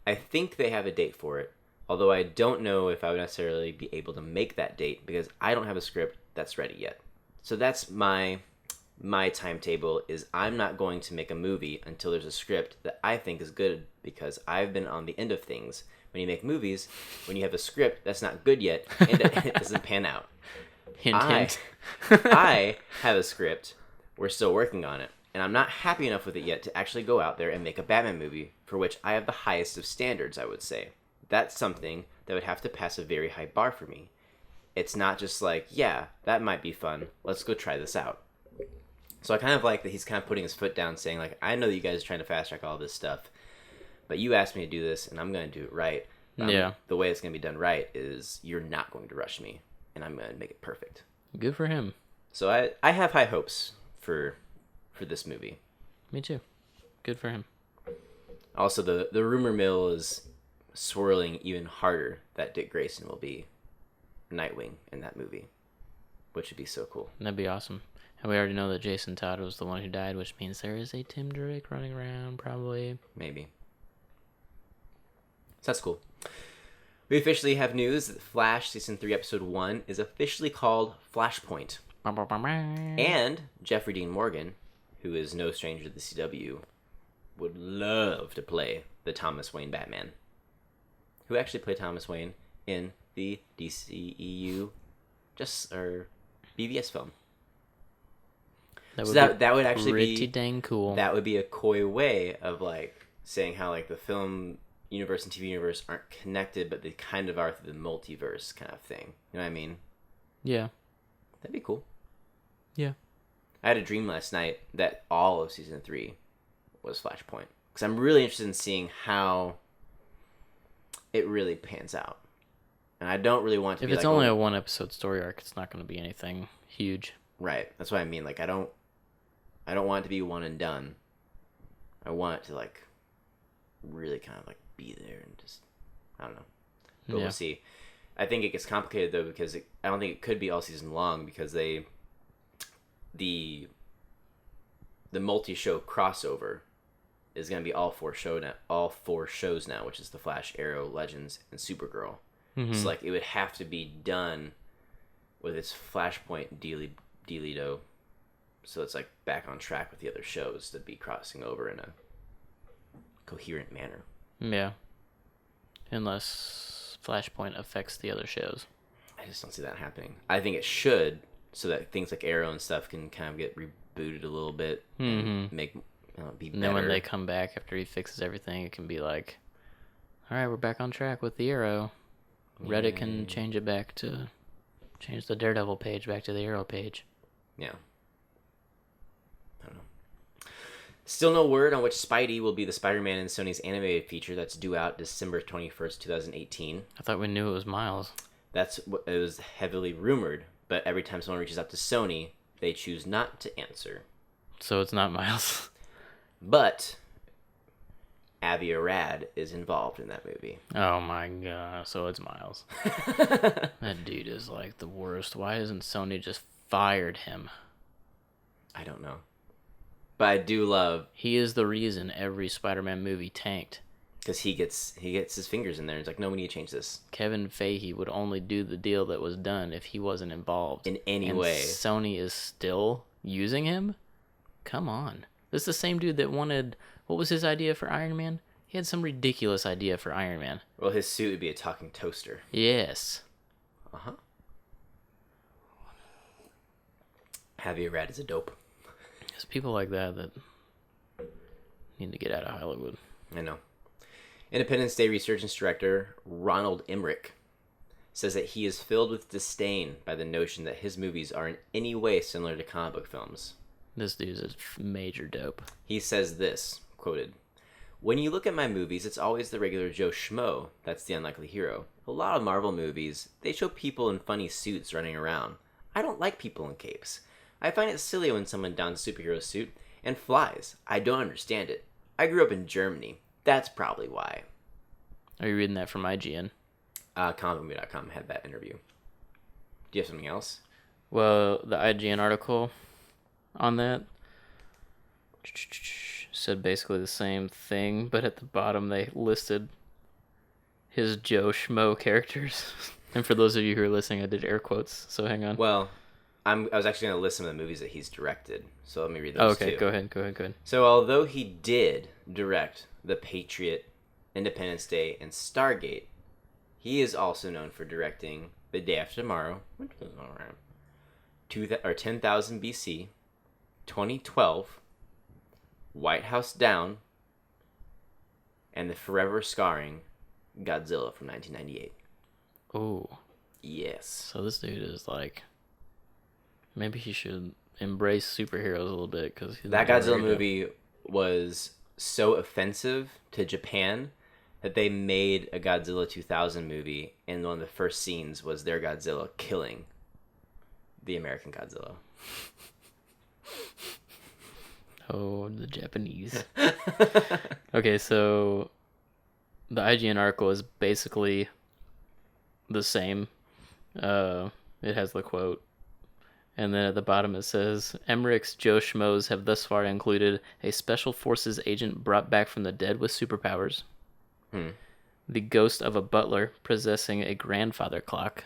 Speaker 1: I think they have a date for it, although I don't know if I would necessarily be able to make that date because I don't have a script that's ready yet. So that's my timetable, is I'm not going to make a movie until there's a script that I think is good, because I've been on the end of things. When you make movies, when you have a script that's not good yet and it doesn't pan out.
Speaker 2: Hint.
Speaker 1: I have a script. We're still working on it. And I'm not happy enough with it yet to actually go out there and make a Batman movie for which I have the highest of standards, I would say. That's something that would have to pass a very high bar for me. It's not just like, yeah, that might be fun. Let's go try this out. So I kind of like that he's kind of putting his foot down, saying, like, I know that you guys are trying to fast track all this stuff, but you asked me to do this, and I'm going to do it right.
Speaker 2: Yeah.
Speaker 1: The way it's going to be done right is you're not going to rush me, and I'm going to make it perfect.
Speaker 2: Good for him.
Speaker 1: So I have high hopes for this movie.
Speaker 2: Me too. Good for him.
Speaker 1: Also, the rumor mill is swirling even harder that Dick Grayson will be Nightwing in that movie, which would be so cool.
Speaker 2: That'd be awesome. And we already know that Jason Todd was the one who died, which means there is a Tim Drake running around, probably.
Speaker 1: Maybe. So that's cool. We officially have news that Flash Season 3 Episode 1 is officially called Flashpoint. And Jeffrey Dean Morgan, who is no stranger to the CW, would love to play the Thomas Wayne Batman. Who actually played Thomas Wayne in the DCEU BVS film. That would actually be
Speaker 2: pretty dang cool.
Speaker 1: That would be a coy way of like saying how like the film universe and TV universe aren't connected, but they kind of are through the multiverse kind of thing. You know what I mean?
Speaker 2: Yeah.
Speaker 1: That'd be cool.
Speaker 2: Yeah.
Speaker 1: I had a dream last night that all of Season 3 was Flashpoint. Because I'm really interested in seeing how it really pans out. And I don't really want to
Speaker 2: if
Speaker 1: be
Speaker 2: it's only a one episode story arc, it's not going to be anything huge.
Speaker 1: Right. That's what I mean. Like I don't want it to be one and done. I want it to like really kind of like be there and just I don't know. But we'll see. I think it gets complicated though because I don't think it could be all season long because the multi-show crossover is going to be all four shows now, which is the Flash, Arrow, Legends, and Supergirl. Mm-hmm. So like it would have to be done with its Flashpoint dealito, so it's like back on track with the other shows to be crossing over in a coherent manner.
Speaker 2: Yeah. Unless Flashpoint affects the other shows.
Speaker 1: I just don't see that happening. I think it should, so that things like Arrow and stuff can kind of get rebooted a little bit and make be better.
Speaker 2: And then when they come back after he fixes everything, it can be like, all right, we're back on track with the Arrow. Reddit can change the Daredevil page back to the Arrow page.
Speaker 1: Yeah. I don't know. Still no word on which Spidey will be the Spider-Man in Sony's animated feature that's due out December 21st, 2018.
Speaker 2: I thought we knew it was Miles.
Speaker 1: It was heavily rumored, but every time someone reaches out to Sony, they choose not to answer.
Speaker 2: So it's not Miles.
Speaker 1: But Avi Arad is involved in that movie.
Speaker 2: Oh my god, so it's Miles. That dude is like the worst. Why hasn't Sony just fired him?
Speaker 1: I don't know. But I do love...
Speaker 2: He is the reason every Spider-Man movie tanked.
Speaker 1: Because he gets his fingers in there. It's like, no, we need to change this.
Speaker 2: Kevin Feige would only do the deal that was done if he wasn't involved.
Speaker 1: In any
Speaker 2: and
Speaker 1: way.
Speaker 2: Sony is still using him? Come on. This is the same dude that wanted... What was his idea for Iron Man? He had some ridiculous idea for Iron Man.
Speaker 1: Well, his suit would be a talking toaster.
Speaker 2: Yes.
Speaker 1: Uh-huh. Avi Arad is a dope.
Speaker 2: There's people like that need to get out of Hollywood.
Speaker 1: I know. Independence Day Resurgence director Ronald Emmerich says that he is filled with disdain by the notion that his movies are in any way similar to comic book films.
Speaker 2: This dude's a major dope.
Speaker 1: He says this, quoted, "When you look at my movies, it's always the regular Joe Schmo that's the unlikely hero. A lot of Marvel movies, they show people in funny suits running around. I don't like people in capes. I find it silly when someone dons a superhero suit and flies. I don't understand it. I grew up in Germany. That's probably why.
Speaker 2: Are you reading that from IGN?
Speaker 1: Comicmovie.com had that interview. Do you have something else?
Speaker 2: Well, the IGN article on that said basically the same thing, but at the bottom they listed his Joe Schmo characters. And for those of you who are listening, I did air quotes, so hang on.
Speaker 1: Well, I was actually going to list some of the movies that he's directed, so let me read those
Speaker 2: okay,
Speaker 1: too.
Speaker 2: Go ahead.
Speaker 1: So although he did direct The Patriot, Independence Day, and Stargate, he is also known for directing The Day After Tomorrow, 10,000 BC, 2012, White House Down, and the forever scarring Godzilla from 1998.
Speaker 2: Oh.
Speaker 1: Yes.
Speaker 2: So this dude is like, maybe he should embrace superheroes a little bit, because
Speaker 1: that Godzilla movie was so offensive to Japan that they made a Godzilla 2000 movie, and one of the first scenes was their Godzilla killing the American Godzilla.
Speaker 2: Oh, the Japanese. Okay, so the IGN article is basically the same. It has the quote, and then at the bottom it says, Emmerich's Joe Schmoes have thus far included a special forces agent brought back from the dead with superpowers, the ghost of a butler possessing a grandfather clock,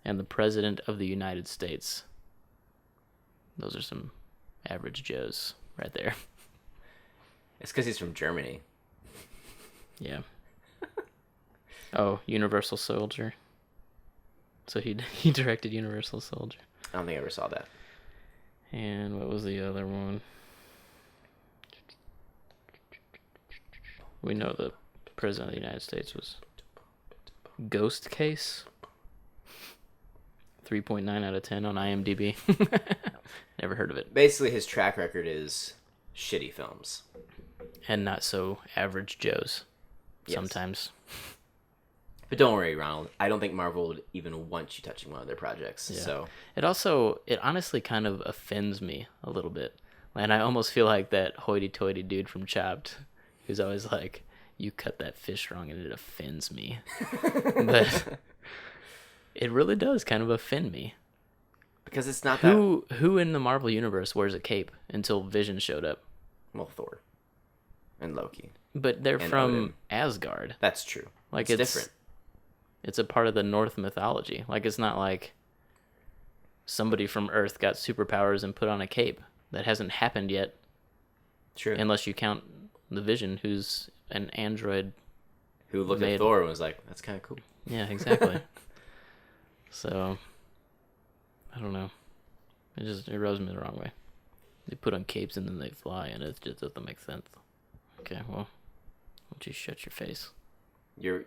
Speaker 2: and the President of the United States. Those are some average Joes right there.
Speaker 1: It's because he's from Germany.
Speaker 2: Yeah. Oh, Universal Soldier. So he directed Universal Soldier.
Speaker 1: I don't think I ever saw that.
Speaker 2: And what was the other one? We know the President of the United States was Ghost Case. 3.9 out of 10 on IMDb. Never heard of it.
Speaker 1: Basically, his track record is shitty films.
Speaker 2: And not so average Joes.
Speaker 1: Yes.
Speaker 2: Sometimes.
Speaker 1: But don't worry, Ronald. I don't think Marvel would even want you touching one of their projects.
Speaker 2: Yeah.
Speaker 1: So
Speaker 2: It honestly kind of offends me a little bit. And I almost feel like that hoity-toity dude from Chopped, who's always like, you cut that fish wrong and it offends me. But it really does kind of offend me.
Speaker 1: Because it's not
Speaker 2: Who in the Marvel Universe wears a cape until Vision showed up?
Speaker 1: Well, Thor. And Loki.
Speaker 2: But they're
Speaker 1: And
Speaker 2: from
Speaker 1: Odin.
Speaker 2: Asgard.
Speaker 1: That's true.
Speaker 2: Like
Speaker 1: it's different.
Speaker 2: It's a part of the North mythology. Like, it's not like somebody from Earth got superpowers and put on a cape. That hasn't happened yet.
Speaker 1: True.
Speaker 2: Unless you count the Vision, who's an android.
Speaker 1: Who looked at Thor and was like, that's kind of cool.
Speaker 2: Yeah, exactly. So, I don't know. It rubs me the wrong way. They put on capes and then they fly, and it just doesn't make sense. Okay, well, why don't you shut your face?
Speaker 1: Your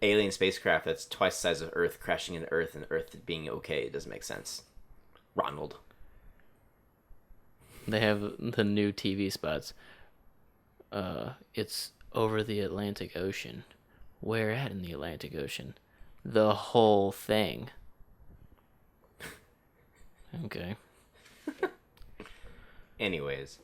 Speaker 1: alien spacecraft that's twice the size of Earth crashing into Earth and Earth being okay. It doesn't make sense. Ronald.
Speaker 2: They have the new TV spots. It's over the Atlantic Ocean. Where at in the Atlantic Ocean? The whole thing. Okay.
Speaker 1: Anyways.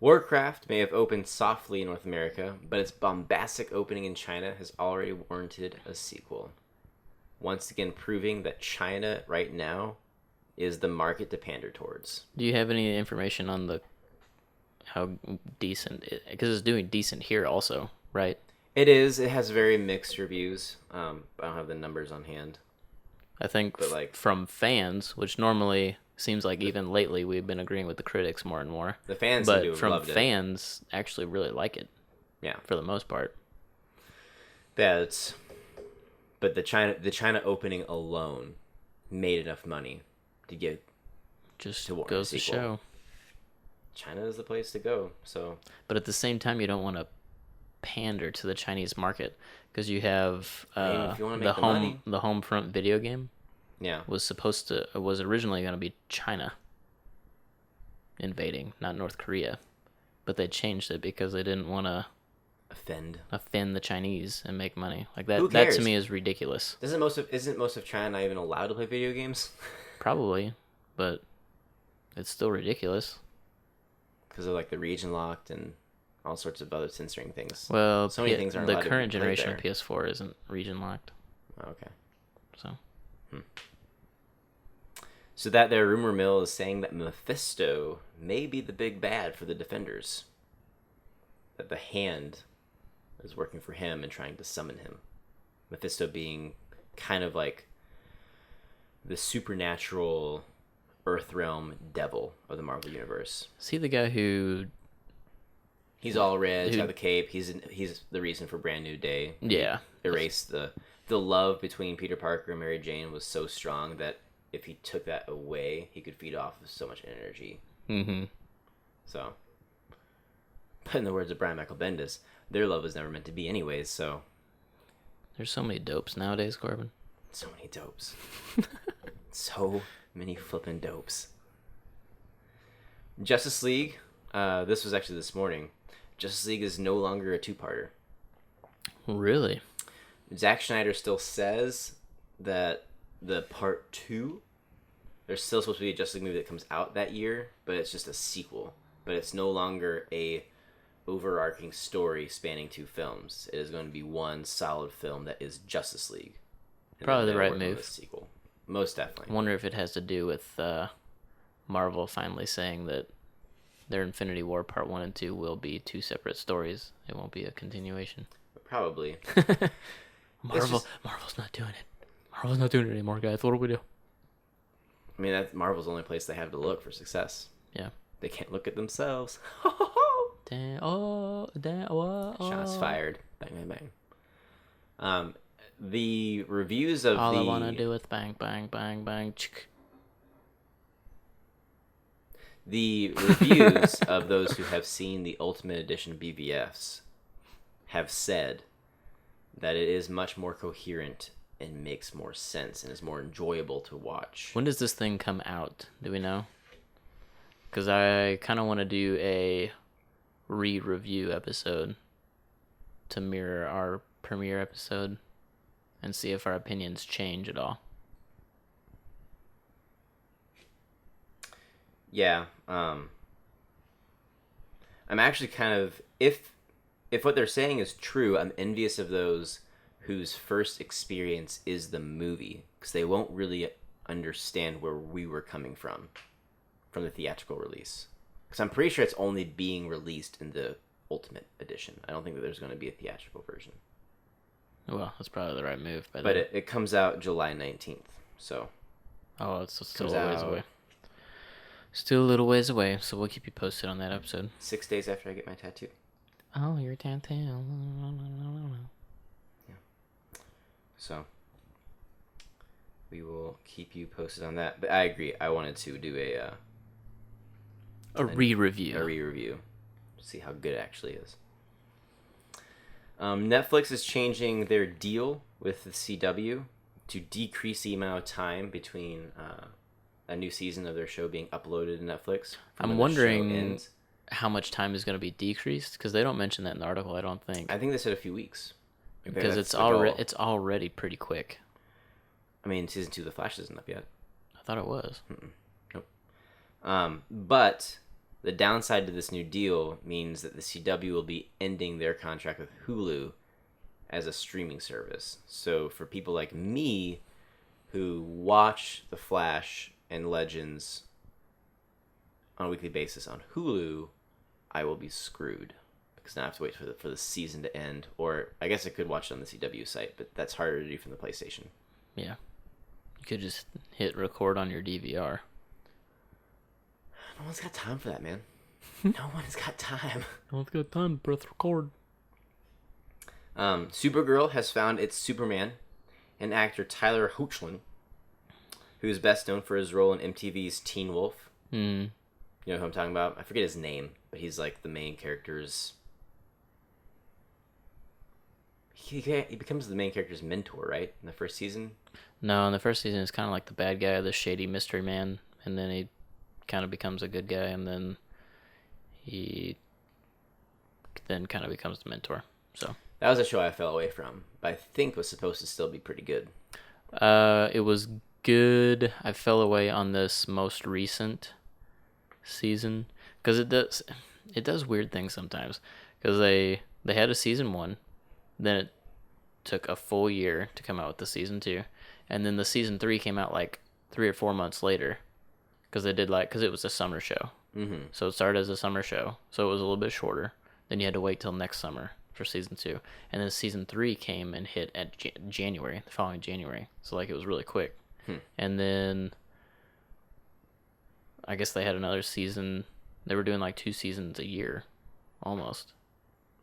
Speaker 1: Warcraft may have opened softly in North America, but its bombastic opening in China has already warranted a sequel. Once again proving that China right now is the market to pander towards.
Speaker 2: Do you have any information on how decent because it's doing decent here also, right?
Speaker 1: It is. It has very mixed reviews. I don't have the numbers on hand.
Speaker 2: I think
Speaker 1: But
Speaker 2: from fans, which normally seems like even lately we've been agreeing with the critics more and more.
Speaker 1: The fans seem to
Speaker 2: but
Speaker 1: have
Speaker 2: from
Speaker 1: loved
Speaker 2: fans actually really like it.
Speaker 1: Yeah,
Speaker 2: for the most part.
Speaker 1: Yeah, but the China opening alone made enough money to get
Speaker 2: just
Speaker 1: to warrant
Speaker 2: goes
Speaker 1: a
Speaker 2: to
Speaker 1: sequel.
Speaker 2: show.
Speaker 1: China is the place to go. So,
Speaker 2: but at the same time, you don't want to pander to the Chinese market because you have
Speaker 1: if you want to make the money.
Speaker 2: the Homefront video game.
Speaker 1: Yeah,
Speaker 2: was originally going to be China invading, not North Korea, but they changed it because they didn't want to offend the Chinese and make money. Like that.
Speaker 1: Who
Speaker 2: That
Speaker 1: cares?
Speaker 2: to me is ridiculous.
Speaker 1: isn't most of China not even allowed to play video games?
Speaker 2: Probably, but it's still ridiculous.
Speaker 1: because of like the region locked and all sorts of other censoring things.
Speaker 2: Well,
Speaker 1: so many things aren't
Speaker 2: the
Speaker 1: allowed to be
Speaker 2: current
Speaker 1: played
Speaker 2: generation
Speaker 1: there.
Speaker 2: of PS4 isn't region locked.
Speaker 1: Oh, okay.
Speaker 2: So.
Speaker 1: So that their rumor mill is saying that Mephisto may be the big bad for the Defenders. That the Hand is working for him and trying to summon him. Mephisto being kind of like the supernatural Earthrealm devil of the Marvel Universe.
Speaker 2: See the guy who...
Speaker 1: He's all red, he's got the cape, he's the reason for Brand New Day.
Speaker 2: Yeah.
Speaker 1: He erased the love between Peter Parker and Mary Jane was so strong that if he took that away, he could feed off of so much energy.
Speaker 2: Mm-hmm.
Speaker 1: So, but in the words of Brian Michael Bendis, their love was never meant to be anyways, so...
Speaker 2: There's so many dopes nowadays, Corbin.
Speaker 1: So many dopes. So many flippin' dopes. Justice League, this was actually this morning. Justice League is no longer a two-parter.
Speaker 2: Really?
Speaker 1: Zack Snyder still says that the part 2, there's still supposed to be a Justice League movie that comes out that year, but it's just a sequel. But it's no longer a overarching story spanning 2 films. It is going to be one solid film that is Justice League. And
Speaker 2: probably the right
Speaker 1: work on
Speaker 2: move.
Speaker 1: the sequel. Most definitely.
Speaker 2: I wonder if it has to do with Marvel finally saying that their Infinity War Part 1 and 2 will be 2 separate stories. It won't be a continuation.
Speaker 1: Probably.
Speaker 2: Marvel's not doing it. Marvel's not doing it anymore, guys. What do we do?
Speaker 1: I mean, that's Marvel's the only place they have to look for success.
Speaker 2: Yeah.
Speaker 1: They can't look at themselves.
Speaker 2: Damn. Oh.
Speaker 1: Shots fired. Bang, bang, bang. The reviews of
Speaker 2: All
Speaker 1: the...
Speaker 2: I want to do is bang, bang, bang, bang. Chick.
Speaker 1: The reviews of those who have seen the Ultimate Edition BVFs have said that it is much more coherent and makes more sense and is more enjoyable to watch.
Speaker 2: When does this thing come out? Do we know? Because I kind of want to do a re-review episode to mirror our premiere episode and see if our opinions change at all.
Speaker 1: Yeah. I'm actually kind of... If what they're saying is true, I'm envious of those whose first experience is the movie, because they won't really understand where we were coming from the theatrical release. Because I'm pretty sure it's only being released in the Ultimate Edition. I don't think that there's going to be a theatrical version.
Speaker 2: Well, that's probably the right move.
Speaker 1: But it comes out July 19th, so...
Speaker 2: Oh, it's still
Speaker 1: comes
Speaker 2: a ways
Speaker 1: out
Speaker 2: away. Still a little ways away, so we'll keep you posted on that episode.
Speaker 1: 6 days after I get my tattoo.
Speaker 2: Oh, you're tattoo.
Speaker 1: Yeah. So, we will keep you posted on that. But I agree. I wanted to do
Speaker 2: a re-review.
Speaker 1: A re-review. See how good it actually is. Netflix is changing their deal with the CW to decrease the amount of time between a new season of their show being uploaded to Netflix.
Speaker 2: I'm wondering how much time is going to be decreased, because they don't mention that in the article, I don't think.
Speaker 1: I think they said a few weeks.
Speaker 2: Because it's already pretty quick.
Speaker 1: I mean, season 2 of The Flash isn't up yet.
Speaker 2: I thought it was.
Speaker 1: Nope. But the downside to this new deal means that the CW will be ending their contract with Hulu as a streaming service. So for people like me who watch The Flash and Legends on a weekly basis on Hulu, I will be screwed. Because now I have to wait for the season to end. Or I guess I could watch it on the CW site, but that's harder to do from the PlayStation.
Speaker 2: Yeah. You could just hit record on your DVR.
Speaker 1: No one's got time for that, man. No one's got time.
Speaker 2: No one's got time to press record.
Speaker 1: Supergirl has found its Superman, and actor Tyler Hoechlin, who is best known for his role in MTV's Teen Wolf.
Speaker 2: Hmm.
Speaker 1: You know who I'm talking about? I forget his name, but he's like the main character's... He becomes the main character's mentor, right? In the first season?
Speaker 2: No, in the first season, it's kind of like the bad guy, the shady mystery man, and then he kind of becomes a good guy, and then he then kind of becomes the mentor. So
Speaker 1: that was a show I fell away from, but I think was supposed to still be pretty good.
Speaker 2: It was good. I fell away on this most recent season because it does weird things sometimes. Because they had a season 1, then it took a full year to come out with the season 2, and then the season 3 came out like 3 or 4 months later, because it was a summer show.
Speaker 1: Mm-hmm.
Speaker 2: So it started as a summer show, so it was a little bit shorter. Then you had to wait till next summer for season 2, and then season 3 came and hit at January, the following January. So like it was really quick. And then I guess they had another season. They were doing like 2 seasons a year, almost.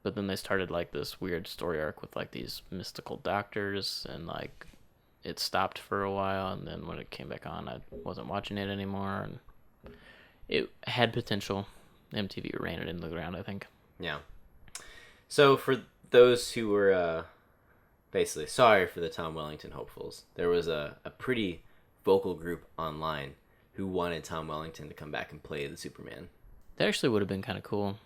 Speaker 2: But then they started like this weird story arc with like these mystical doctors, and like it stopped for a while, and then when it came back on, I wasn't watching it anymore, and it had potential. MTV ran it into the ground, I think.
Speaker 1: Yeah. So for those who were basically sorry for the Tom Wellington hopefuls, there was a pretty vocal group online who wanted Tom Wellington to come back and play the Superman.
Speaker 2: That actually would have been kind of cool.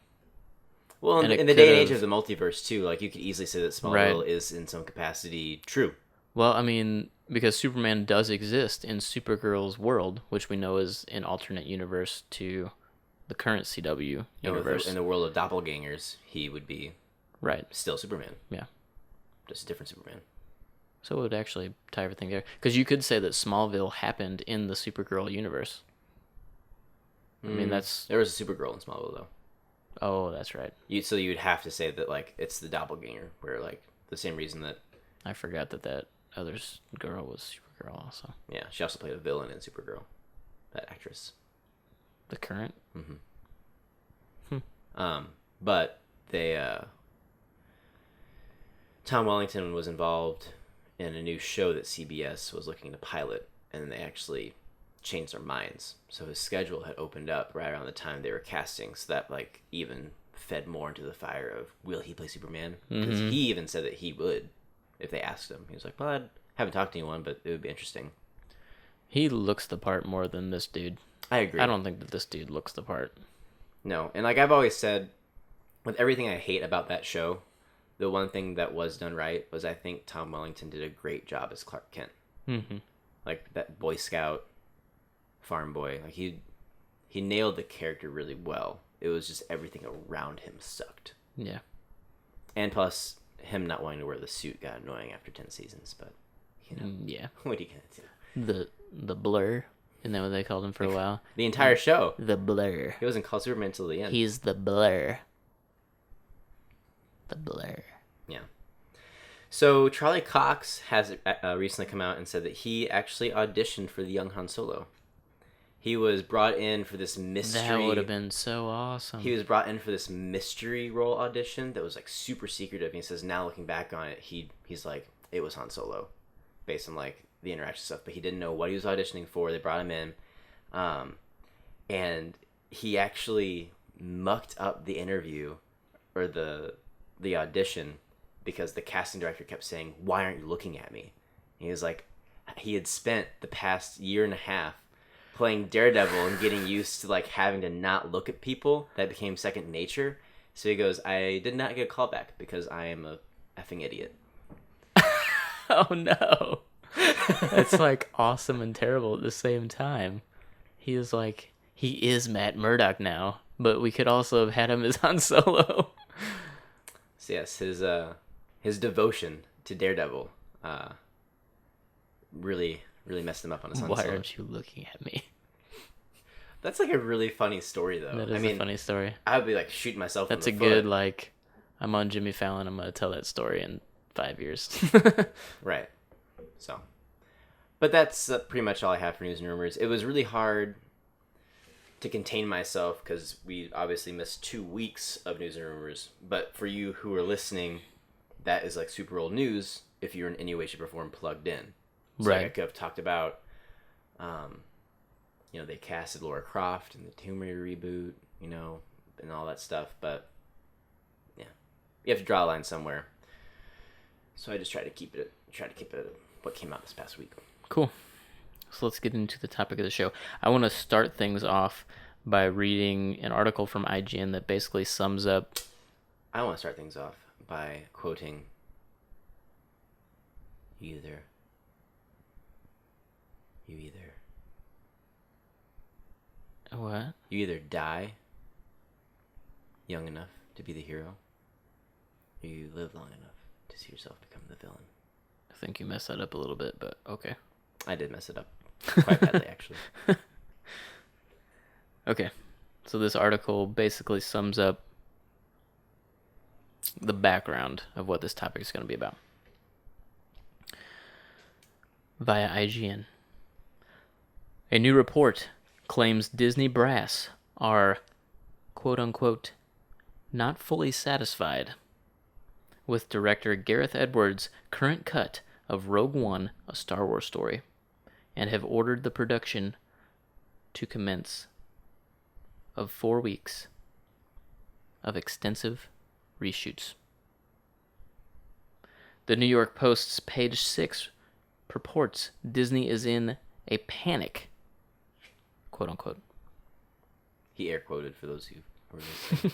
Speaker 1: Well, in the day and age of the multiverse, too, like you could easily say that Smallville is in some capacity true.
Speaker 2: Well, I mean, because Superman does exist in Supergirl's world, which we know is an alternate universe to the current CW universe.
Speaker 1: In the world of doppelgangers, he would be still Superman.
Speaker 2: Yeah.
Speaker 1: Just a different Superman.
Speaker 2: So it would actually tie everything there. Because you could say that Smallville happened in the Supergirl universe. I mean,
Speaker 1: there was a Supergirl in Smallville, though.
Speaker 2: Oh, that's right.
Speaker 1: So you would have to say that, like, it's the doppelganger, where, like, the same reason that...
Speaker 2: I forgot that other girl was Supergirl also.
Speaker 1: Yeah, she also played a villain in Supergirl. That actress.
Speaker 2: The current?
Speaker 1: Mm-hmm. But they... Tom Wellington was involved in a new show that CBS was looking to pilot, and they actually changed their minds. So his schedule had opened up right around the time they were casting, so that like even fed more into the fire of, will he play Superman? Because he even said that he would if they asked him. He was like, well, I haven't talked to anyone, but it would be interesting.
Speaker 2: He looks the part more than this dude.
Speaker 1: I agree.
Speaker 2: I don't think that this dude looks the part.
Speaker 1: No, and like I've always said, with everything I hate about that show, the one thing that was done right was I think Tom Wellington did a great job as Clark Kent.
Speaker 2: Mm-hmm.
Speaker 1: Like that Boy Scout farm boy. Like he nailed the character really well. It was just everything around him sucked.
Speaker 2: Yeah.
Speaker 1: And plus, him not wanting to wear the suit got annoying after 10 seasons, but, you know.
Speaker 2: Yeah.
Speaker 1: What are you going to do?
Speaker 2: The Blur. Isn't that what they called him for a while?
Speaker 1: The entire show.
Speaker 2: The Blur.
Speaker 1: He wasn't called Superman until the end.
Speaker 2: He's the Blur. The Blur.
Speaker 1: Yeah. So Charlie Cox has recently come out and said that he actually auditioned for the young Han Solo. He was brought in for this mystery...
Speaker 2: That would have been so awesome.
Speaker 1: He was brought in for this mystery role audition that was like super secretive. And he says now looking back on it, he's like, it was Han Solo based on like the interaction stuff. But he didn't know what he was auditioning for. They brought him in. And he actually mucked up the interview or the audition because the casting director kept saying, why aren't you looking at me? And he was like, he had spent the past year and a half playing Daredevil and getting used to like having to not look at people. That became second nature. So he goes, I did not get a call back because I am a effing idiot.
Speaker 2: Oh no. It's like awesome and terrible at the same time. He is Matt Murdock now, but we could also have had him as Han Solo.
Speaker 1: So yes, his devotion to Daredevil really messed him up on his Han Solo.
Speaker 2: Why aren't you looking at me?
Speaker 1: That's like a really funny story, though.
Speaker 2: That is a funny story.
Speaker 1: I would be like shooting myself
Speaker 2: That's
Speaker 1: in the
Speaker 2: a
Speaker 1: foot.
Speaker 2: good, like, I'm on Jimmy Fallon, I'm going to tell that story in 5 years.
Speaker 1: Right. So. But that's pretty much all I have for news and rumors. It was really hard to contain myself because we obviously missed 2 weeks of news and rumors. But for you who are listening, that is like super old news if you're in any way, shape, or form plugged in. So
Speaker 2: right.
Speaker 1: Like I could have talked about, they casted Laura Croft in the Tomb Raider reboot, and all that stuff. But, yeah, you have to draw a line somewhere. So I just tried to keep it what came out this past week.
Speaker 2: Cool. So let's get into the topic of the show. I want to start things off by reading an article from IGN that basically sums up...
Speaker 1: I want to start things off by quoting you either
Speaker 2: What?
Speaker 1: You either die young enough to be the hero? Or you live long enough to see yourself become the villain?
Speaker 2: I think you messed that up a little bit, but okay.
Speaker 1: I did mess it up quite badly, actually.
Speaker 2: Okay, so this article basically sums up the background of what this topic is going to be about. Via IGN. A new report claims Disney brass are, quote-unquote, not fully satisfied with director Gareth Edwards' current cut of Rogue One, a Star Wars story, and have ordered the production to commence of 4 weeks of extensive reshoots. The New York Post's page 6 purports Disney is in a panic, quote-unquote.
Speaker 1: He air quoted for those who were listening.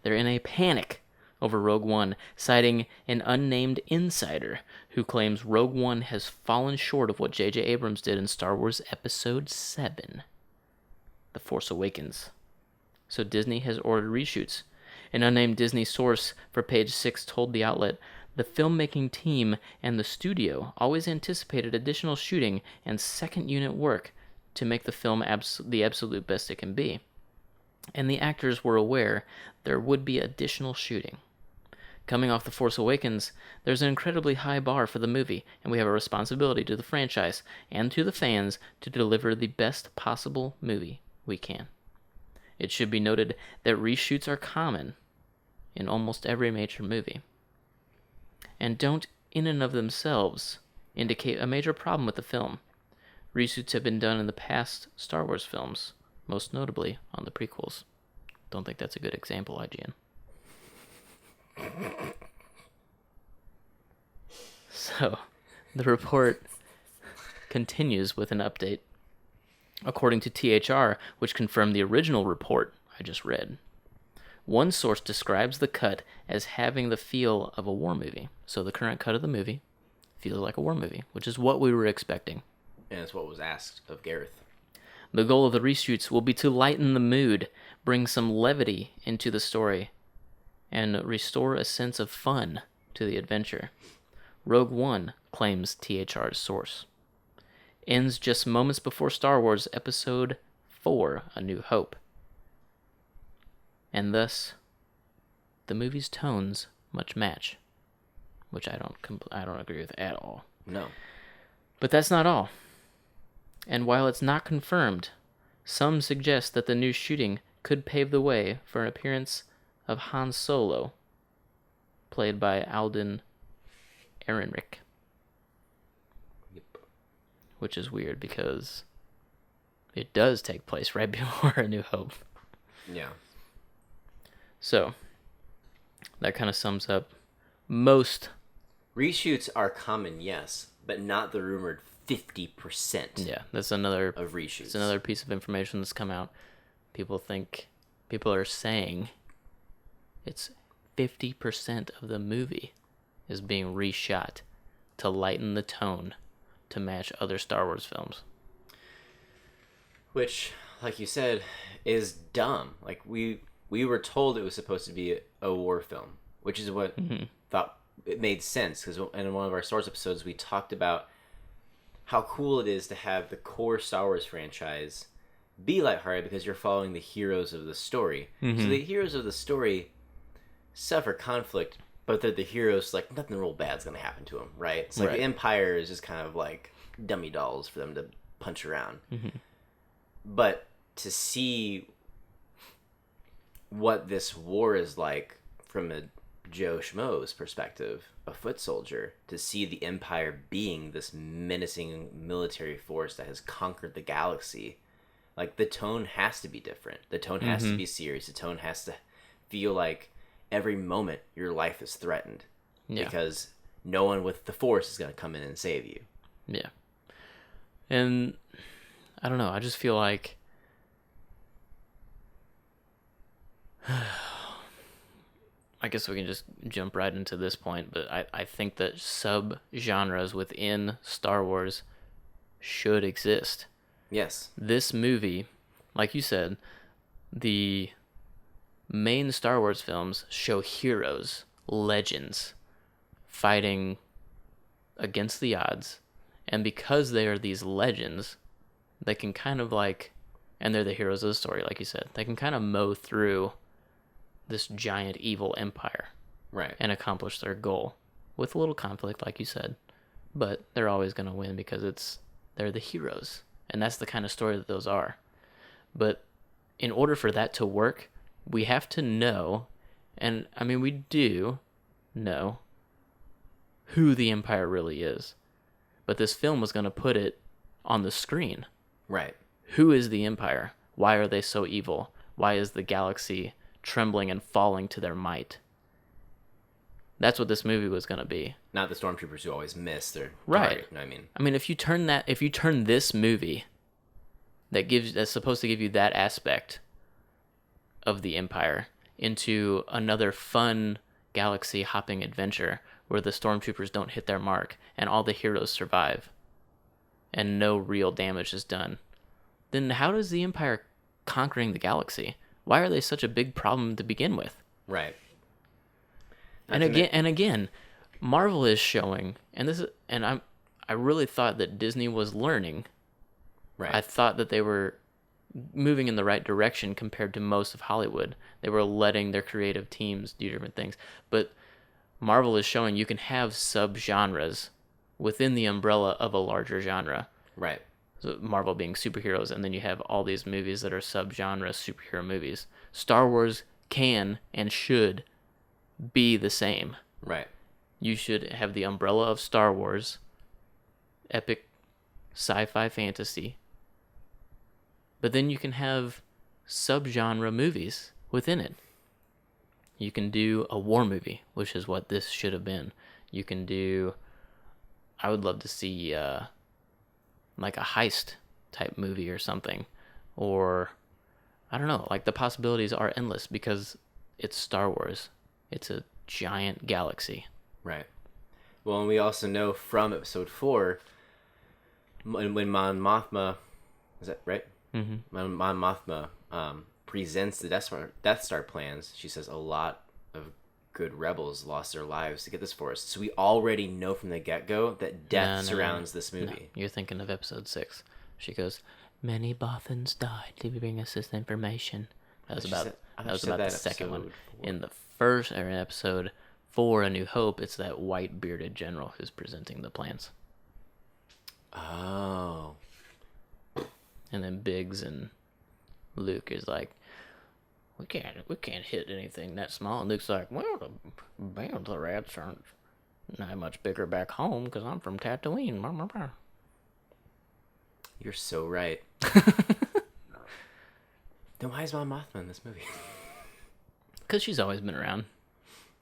Speaker 2: They're in a panic over Rogue One, citing an unnamed insider who claims Rogue One has fallen short of what J.J. Abrams did in Star Wars Episode 7, The Force Awakens. So Disney has ordered reshoots. An unnamed Disney source for page 6 told the outlet, the filmmaking team and the studio always anticipated additional shooting and second unit work to make the film the absolute best it can be. And the actors were aware there would be additional shooting. Coming off The Force Awakens, there's an incredibly high bar for the movie, and we have a responsibility to the franchise and to the fans to deliver the best possible movie we can. It should be noted that reshoots are common in almost every major movie, and don't in and of themselves indicate a major problem with the film. Reshoots have been done in the past Star Wars films, most notably on the prequels. Don't think that's a good example, IGN. So, the report continues with an update. According to THR, which confirmed the original report I just read, one source describes the cut as having the feel of a war movie. So the current cut of the movie feels like a war movie, which is what we were expecting.
Speaker 1: And it's what was asked of Gareth.
Speaker 2: The goal of the reshoots will be to lighten the mood, bring some levity into the story, and restore a sense of fun to the adventure. Rogue One, claims THR's source, ends just moments before Star Wars Episode 4, A New Hope. And thus, the movie's tones much match, which I don't agree with at all.
Speaker 1: No.
Speaker 2: But that's not all. And while it's not confirmed, some suggest that the new shooting could pave the way for an appearance of Han Solo, played by Alden Ehrenreich.
Speaker 1: Yep.
Speaker 2: Which is weird because it does take place right before A New Hope.
Speaker 1: Yeah.
Speaker 2: So, that kind of sums up most.
Speaker 1: Reshoots are common, yes, but not the rumored 50%.
Speaker 2: Yeah, that's another
Speaker 1: of reshoots.
Speaker 2: It's another piece of information that's come out. People are saying it's 50% of the movie is being reshot to lighten the tone to match other Star Wars films.
Speaker 1: Which, like you said, is dumb. Like, we were told it was supposed to be a war film, which is what thought it made sense, because in one of our Star Wars episodes, we talked about how cool it is to have the core Star Wars franchise be lighthearted because you're following the heroes of the story.
Speaker 2: Mm-hmm.
Speaker 1: So the heroes of the story suffer conflict, but they're the heroes, like, nothing real bad's going to happen to them, right? It's like the Empire is just kind of like dummy dolls for them to punch around.
Speaker 2: Mm-hmm.
Speaker 1: But to see what this war is like from a Joe Schmo's perspective, a foot soldier, to see the Empire being this menacing military force that has conquered the galaxy, like, the tone has to be different. The tone has to be serious. The tone has to feel like every moment your life is threatened. Yeah. Because no one with the Force is going to come in and save you.
Speaker 2: Yeah. And I don't know, I just feel like I guess we can just jump right into this point, but I think that sub-genres within Star Wars should exist.
Speaker 1: Yes.
Speaker 2: This movie, like you said, the main Star Wars films show heroes, legends, fighting against the odds. And because they are these legends, they can kind of like, and they're the heroes of the story, like you said, they can kind of mow through this giant evil empire.
Speaker 1: Right.
Speaker 2: And accomplish their goal with a little conflict, like you said. But they're always going to win because they're the heroes. And that's the kind of story that those are. But in order for that to work, we have to know, and I mean, we do know who the Empire really is. But this film was going to put it on the screen.
Speaker 1: Right.
Speaker 2: Who is the Empire? Why are they so evil? Why is the galaxy trembling and falling to their might? That's what this movie was going to be.
Speaker 1: Not the stormtroopers who always miss their
Speaker 2: right.
Speaker 1: target, you know what I mean?
Speaker 2: I mean, if you turn this movie that's supposed to give you that aspect of the Empire into another fun galaxy hopping adventure where the stormtroopers don't hit their mark and all the heroes survive and no real damage is done, then how does the Empire conquering the galaxy? Why are they such a big problem to begin with?
Speaker 1: Right.
Speaker 2: And again, Marvel is showing, I really thought that Disney was learning.
Speaker 1: Right.
Speaker 2: I thought that they were moving in the right direction compared to most of Hollywood. They were letting their creative teams do different things. But Marvel is showing you can have subgenres within the umbrella of a larger genre.
Speaker 1: Right.
Speaker 2: So Marvel being superheroes, and then you have all these movies that are subgenre superhero movies. Star Wars can and should be the same.
Speaker 1: Right.
Speaker 2: You should have the umbrella of Star Wars, epic sci-fi fantasy, but then you can have subgenre movies within it. You can do a war movie, which is what this should have been. You can do, I would love to see like a heist type movie or something, or I don't know, like the possibilities are endless because it's Star Wars. It's a giant galaxy.
Speaker 1: Right. Well, and we also know from episode 4, when Mon Mothma, is that right?
Speaker 2: Mm-hmm.
Speaker 1: When Mon Mothma presents the Death Star plans, she says a lot of good rebels lost their lives to get this for us. So we already know from the get-go that death surrounds this movie.
Speaker 2: No, you're thinking of episode 6. She goes, "Many Bothans died to bring us this information." That was about the second one.
Speaker 1: 4.
Speaker 2: In the first or in episode 4, A New Hope, it's that white bearded general who's presenting the plans.
Speaker 1: Oh.
Speaker 2: And then Biggs and Luke is like, we can't hit anything that small. And Luke's like, well, the Bantha rats aren't not much bigger back home because I'm from Tatooine. Blah, blah, blah.
Speaker 1: You're so right. Then why is Mon Mothma in this movie?
Speaker 2: Because she's always been around.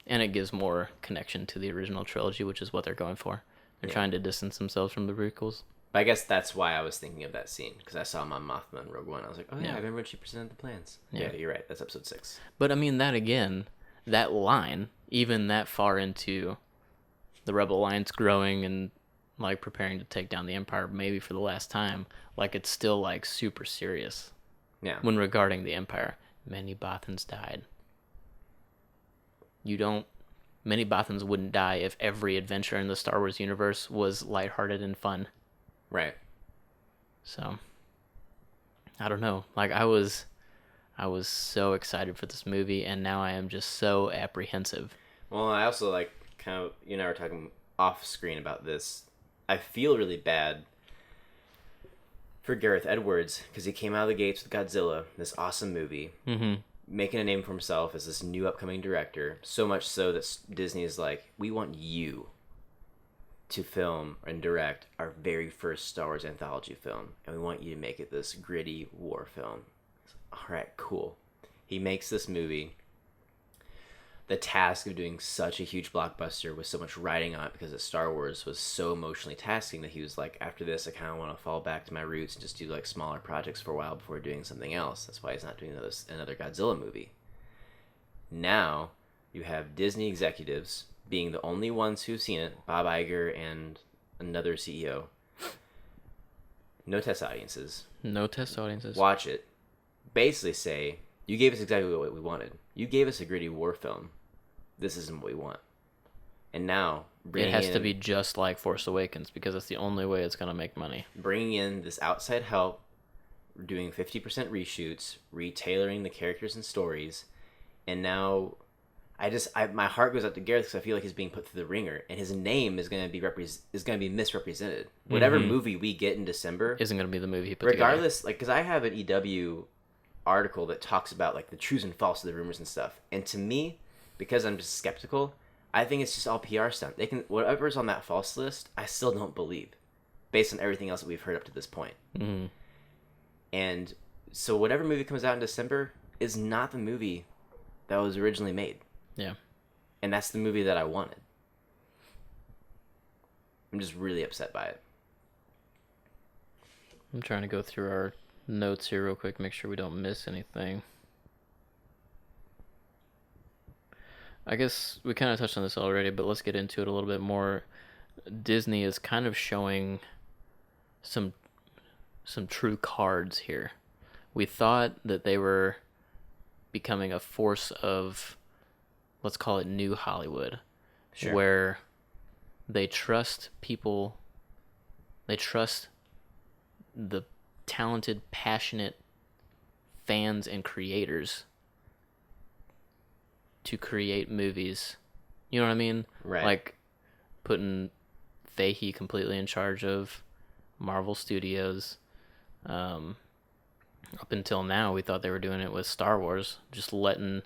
Speaker 2: And it gives more connection to the original trilogy, which is what they're going for. They're trying to distance themselves from the prequels.
Speaker 1: But I guess that's why I was thinking of that scene, because I saw Mon Mothma in Rogue One. I was like, oh yeah, I remember when she presented the plans. Yeah, you're right. That's episode 6.
Speaker 2: But I mean, that again, that line, even that far into the Rebel Alliance growing and like preparing to take down the Empire, maybe for the last time, like it's still like super serious.
Speaker 1: Yeah.
Speaker 2: When regarding the Empire, many Bothans died. Many Bothans wouldn't die if every adventure in the Star Wars universe was lighthearted and fun.
Speaker 1: Right.
Speaker 2: So, I don't know. Like, I was so excited for this movie, and now I am just so apprehensive.
Speaker 1: Well, I also, like, kind of, you and I were talking off screen about this. I feel really bad for Gareth Edwards, because he came out of the gates with Godzilla, this awesome movie, making a name for himself as this new upcoming director, so much so that Disney is like, we want you to film and direct our very first Star Wars anthology film, and we want you to make it this gritty war film. All right, cool. He makes this movie. The task of doing such a huge blockbuster with so much riding on it because of Star Wars was so emotionally tasking that he was like, after this, I kind of want to fall back to my roots and just do like smaller projects for a while before doing something else. That's why he's not doing another Godzilla movie. Now you have Disney executives being the only ones who've seen it, Bob Iger and another CEO. No test audiences.
Speaker 2: No test audiences.
Speaker 1: Watch it. Basically say, You gave us exactly what we wanted. You gave us a gritty war film. This isn't what we want. And now,
Speaker 2: it has to be just like Force Awakens because it's the only way it's going to make money.
Speaker 1: Bringing in this outside help, doing 50% reshoots, retailoring the characters and stories, and now my heart goes out to Gareth because I feel like he's being put through the ringer, and his name is going to be misrepresented. Whatever movie we get in December
Speaker 2: isn't going to be the movie he put
Speaker 1: regardless,
Speaker 2: together.
Speaker 1: Like, because I have an EW article that talks about like the truths and false of the rumors and stuff, and to me, because I'm just skeptical, I think it's just all PR stunt. They can whatever's on that false list, I still don't believe, based on everything else that we've heard up to this point.
Speaker 2: Mm-hmm.
Speaker 1: And so whatever movie comes out in December is not the movie that was originally made.
Speaker 2: Yeah.
Speaker 1: And that's the movie that I wanted. I'm just really upset by it.
Speaker 2: I'm trying to go through our notes here real quick, make sure we don't miss anything. I guess we kind of touched on this already, but let's get into it a little bit more. Disney is kind of showing some true cards here. We thought that they were becoming a force of, let's call it new Hollywood,
Speaker 1: sure,
Speaker 2: where they trust people, they trust the talented, passionate fans and creators to create movies. You know what I mean?
Speaker 1: Right.
Speaker 2: Like putting Fahey completely in charge of Marvel Studios. Up until now, we thought they were doing it with Star Wars, just letting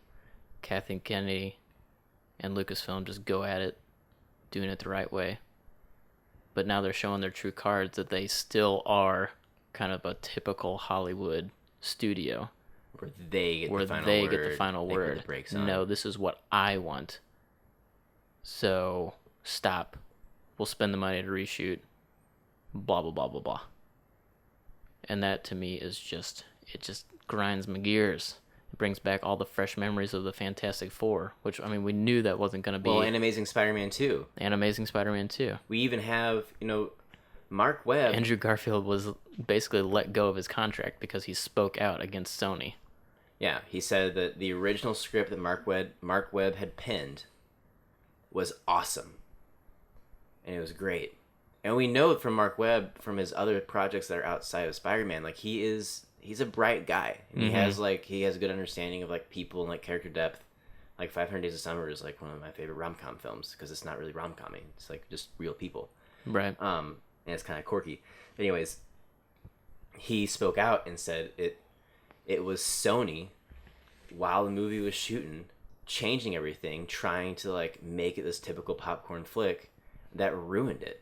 Speaker 2: Kathleen Kennedy and Lucasfilm just go at it, doing it the right way. But now they're showing their true cards that they still are kind of a typical Hollywood studio.
Speaker 1: Where they get the final word.
Speaker 2: No, this is what I want. So stop. We'll spend the money to reshoot. Blah, blah, blah, blah, blah. And that to me is just, it just grinds my gears. It brings back all the fresh memories of the Fantastic Four, which, I mean, we knew that wasn't going to be.
Speaker 1: Well, and Amazing Spider-Man 2.
Speaker 2: And Amazing Spider-Man 2.
Speaker 1: We even have, Mark Webb.
Speaker 2: Andrew Garfield was basically let go of his contract because he spoke out against Sony.
Speaker 1: Yeah, he said that the original script that Mark Webb had penned was awesome. And it was great. And we know from Mark Webb, from his other projects that are outside of Spider-Man, like he's a bright guy. And he has a good understanding of like people and like character depth. Like 500 Days of Summer is like one of my favorite rom-com films because it's not really rom-comming. It's like just real people.
Speaker 2: Right.
Speaker 1: And it's kind of quirky. Anyways, he spoke out and said it was Sony, while the movie was shooting, changing everything, trying to like make it this typical popcorn flick, that ruined it.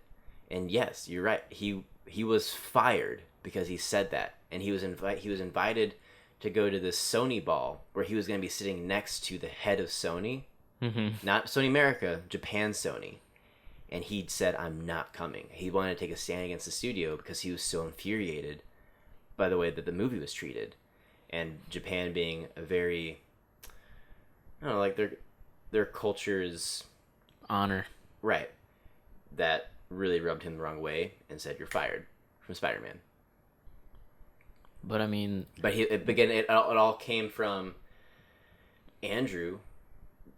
Speaker 1: And yes, you're right. He was fired because he said that, and he was invited to go to this Sony ball where he was going to be sitting next to the head of Sony, not Sony America, Japan Sony. And he said, "I'm not coming." He wanted to take a stand against the studio because he was so infuriated by the way that the movie was treated. And Japan being a very, I don't know, like their culture's
Speaker 2: honor.
Speaker 1: Right. That really rubbed him the wrong way and said, "You're fired from Spider-Man."
Speaker 2: But I mean...
Speaker 1: But it all came from Andrew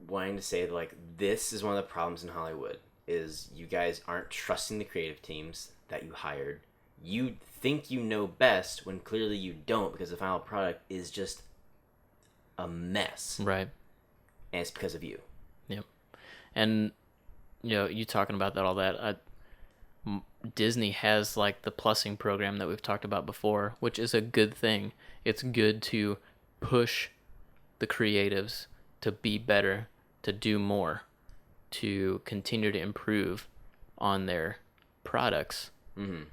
Speaker 1: wanting to say that, like, this is one of the problems in Hollywood, is you guys aren't trusting the creative teams that you hired. You think you know best when clearly you don't, because the final product is just a mess.
Speaker 2: Right.
Speaker 1: And it's because of you.
Speaker 2: Yep. And, you talking about that, all that, Disney has like the plussing program that we've talked about before, which is a good thing. It's good to push the creatives to be better, to do more, to continue to improve on their products. Mm-hmm.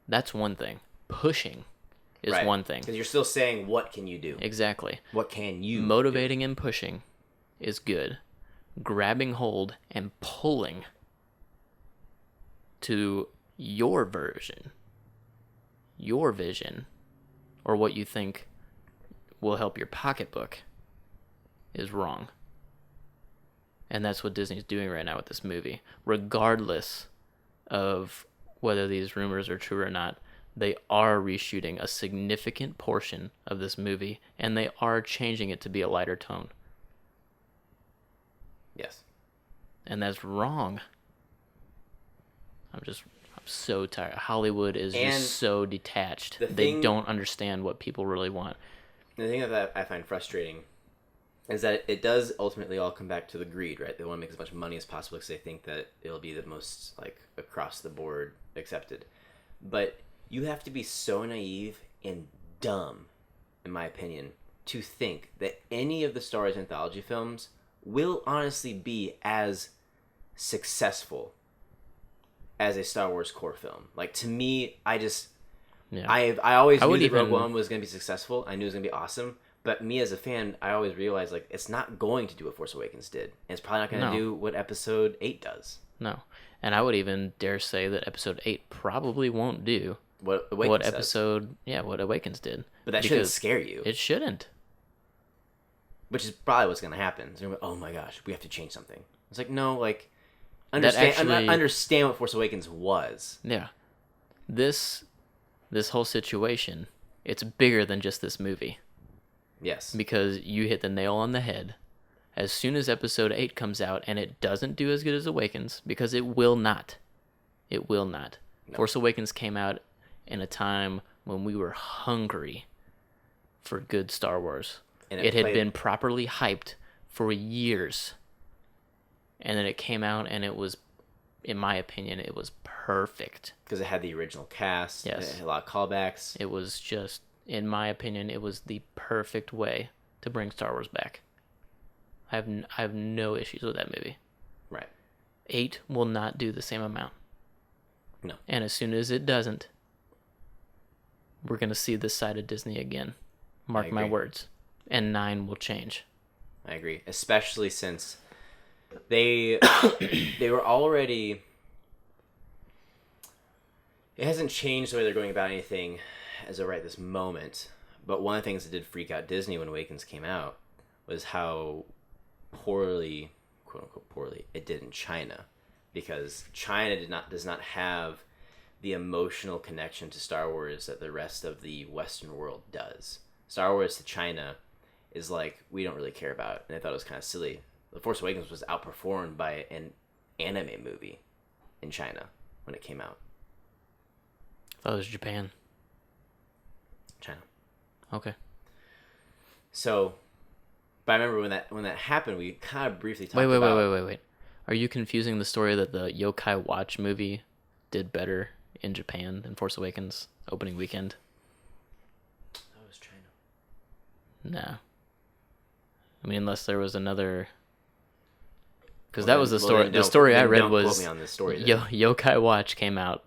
Speaker 2: That's one thing. Pushing is one thing.
Speaker 1: Because you're still saying, what can you do?
Speaker 2: Exactly.
Speaker 1: What can you
Speaker 2: Motivating
Speaker 1: do?
Speaker 2: And pushing is good. Grabbing hold and pulling to your version, your vision, or what you think will help your pocketbook is wrong. And that's what Disney's doing right now with this movie. Regardless of whether these rumors are true or not, they are reshooting a significant portion of this movie, and they are changing it to be a lighter tone.
Speaker 1: Yes.
Speaker 2: And that's wrong. I'm so tired. Hollywood is just so detached. They don't understand what people really want.
Speaker 1: The thing that I find frustrating is that it does ultimately all come back to the greed, right? They want to make as much money as possible because they think that it'll be the most, like, across the board accepted. But you have to be so naive and dumb, in my opinion, to think that any of the Star Wars anthology films will honestly be as successful as a Star Wars core film. Like, to me, I always knew that Rogue One was going to be successful. I knew it was going to be awesome. But me as a fan, I always realized, like, it's not going to do what Force Awakens did. And it's probably not going to do what Episode 8 does.
Speaker 2: No. And I would even dare say that Episode 8 probably won't do
Speaker 1: what
Speaker 2: Awakens did.
Speaker 1: But that shouldn't scare you.
Speaker 2: It shouldn't.
Speaker 1: Which is probably what's going to happen. So, oh my gosh, we have to change something. It's like, no, like, understand what Force Awakens was.
Speaker 2: Yeah. This whole situation, it's bigger than just this movie.
Speaker 1: Yes.
Speaker 2: Because you hit the nail on the head. As soon as Episode 8 comes out, and it doesn't do as good as Awakens, because it will not. It will not. No. Force Awakens came out in a time when we were hungry for good Star Wars. And it had been properly hyped for years. And then it came out, and it was, in my opinion, it was perfect.
Speaker 1: Because it had the original cast.
Speaker 2: Yes.
Speaker 1: It had a lot of callbacks.
Speaker 2: It was just, in my opinion, it was the perfect way to bring Star Wars back. I have no issues with that movie.
Speaker 1: Right.
Speaker 2: 8 will not do the same amount.
Speaker 1: No.
Speaker 2: And as soon as it doesn't, we're going to see this side of Disney again. Mark my words. And 9 will change.
Speaker 1: I agree. Especially since they were already... It hasn't changed the way they're going about anything as of right this moment. But one of the things that did freak out Disney when Awakens came out was how poorly, quote unquote poorly, it did in China. Because China does not have the emotional connection to Star Wars that the rest of the Western world does. Star Wars to China is like, we don't really care about it. And I thought it was kind of silly. The Force Awakens was outperformed by an anime movie in China when it came out.
Speaker 2: I thought it was Japan.
Speaker 1: China.
Speaker 2: Okay.
Speaker 1: So, but I remember when that happened, we kind of briefly talked about...
Speaker 2: Wait. Are you confusing the story that the Yokai Watch movie did better in Japan than Force Awakens opening weekend?
Speaker 1: That was China.
Speaker 2: No. I mean, unless there was another... Because that was the story. The story I read was
Speaker 1: quote me on this story,
Speaker 2: Yokai Watch came out,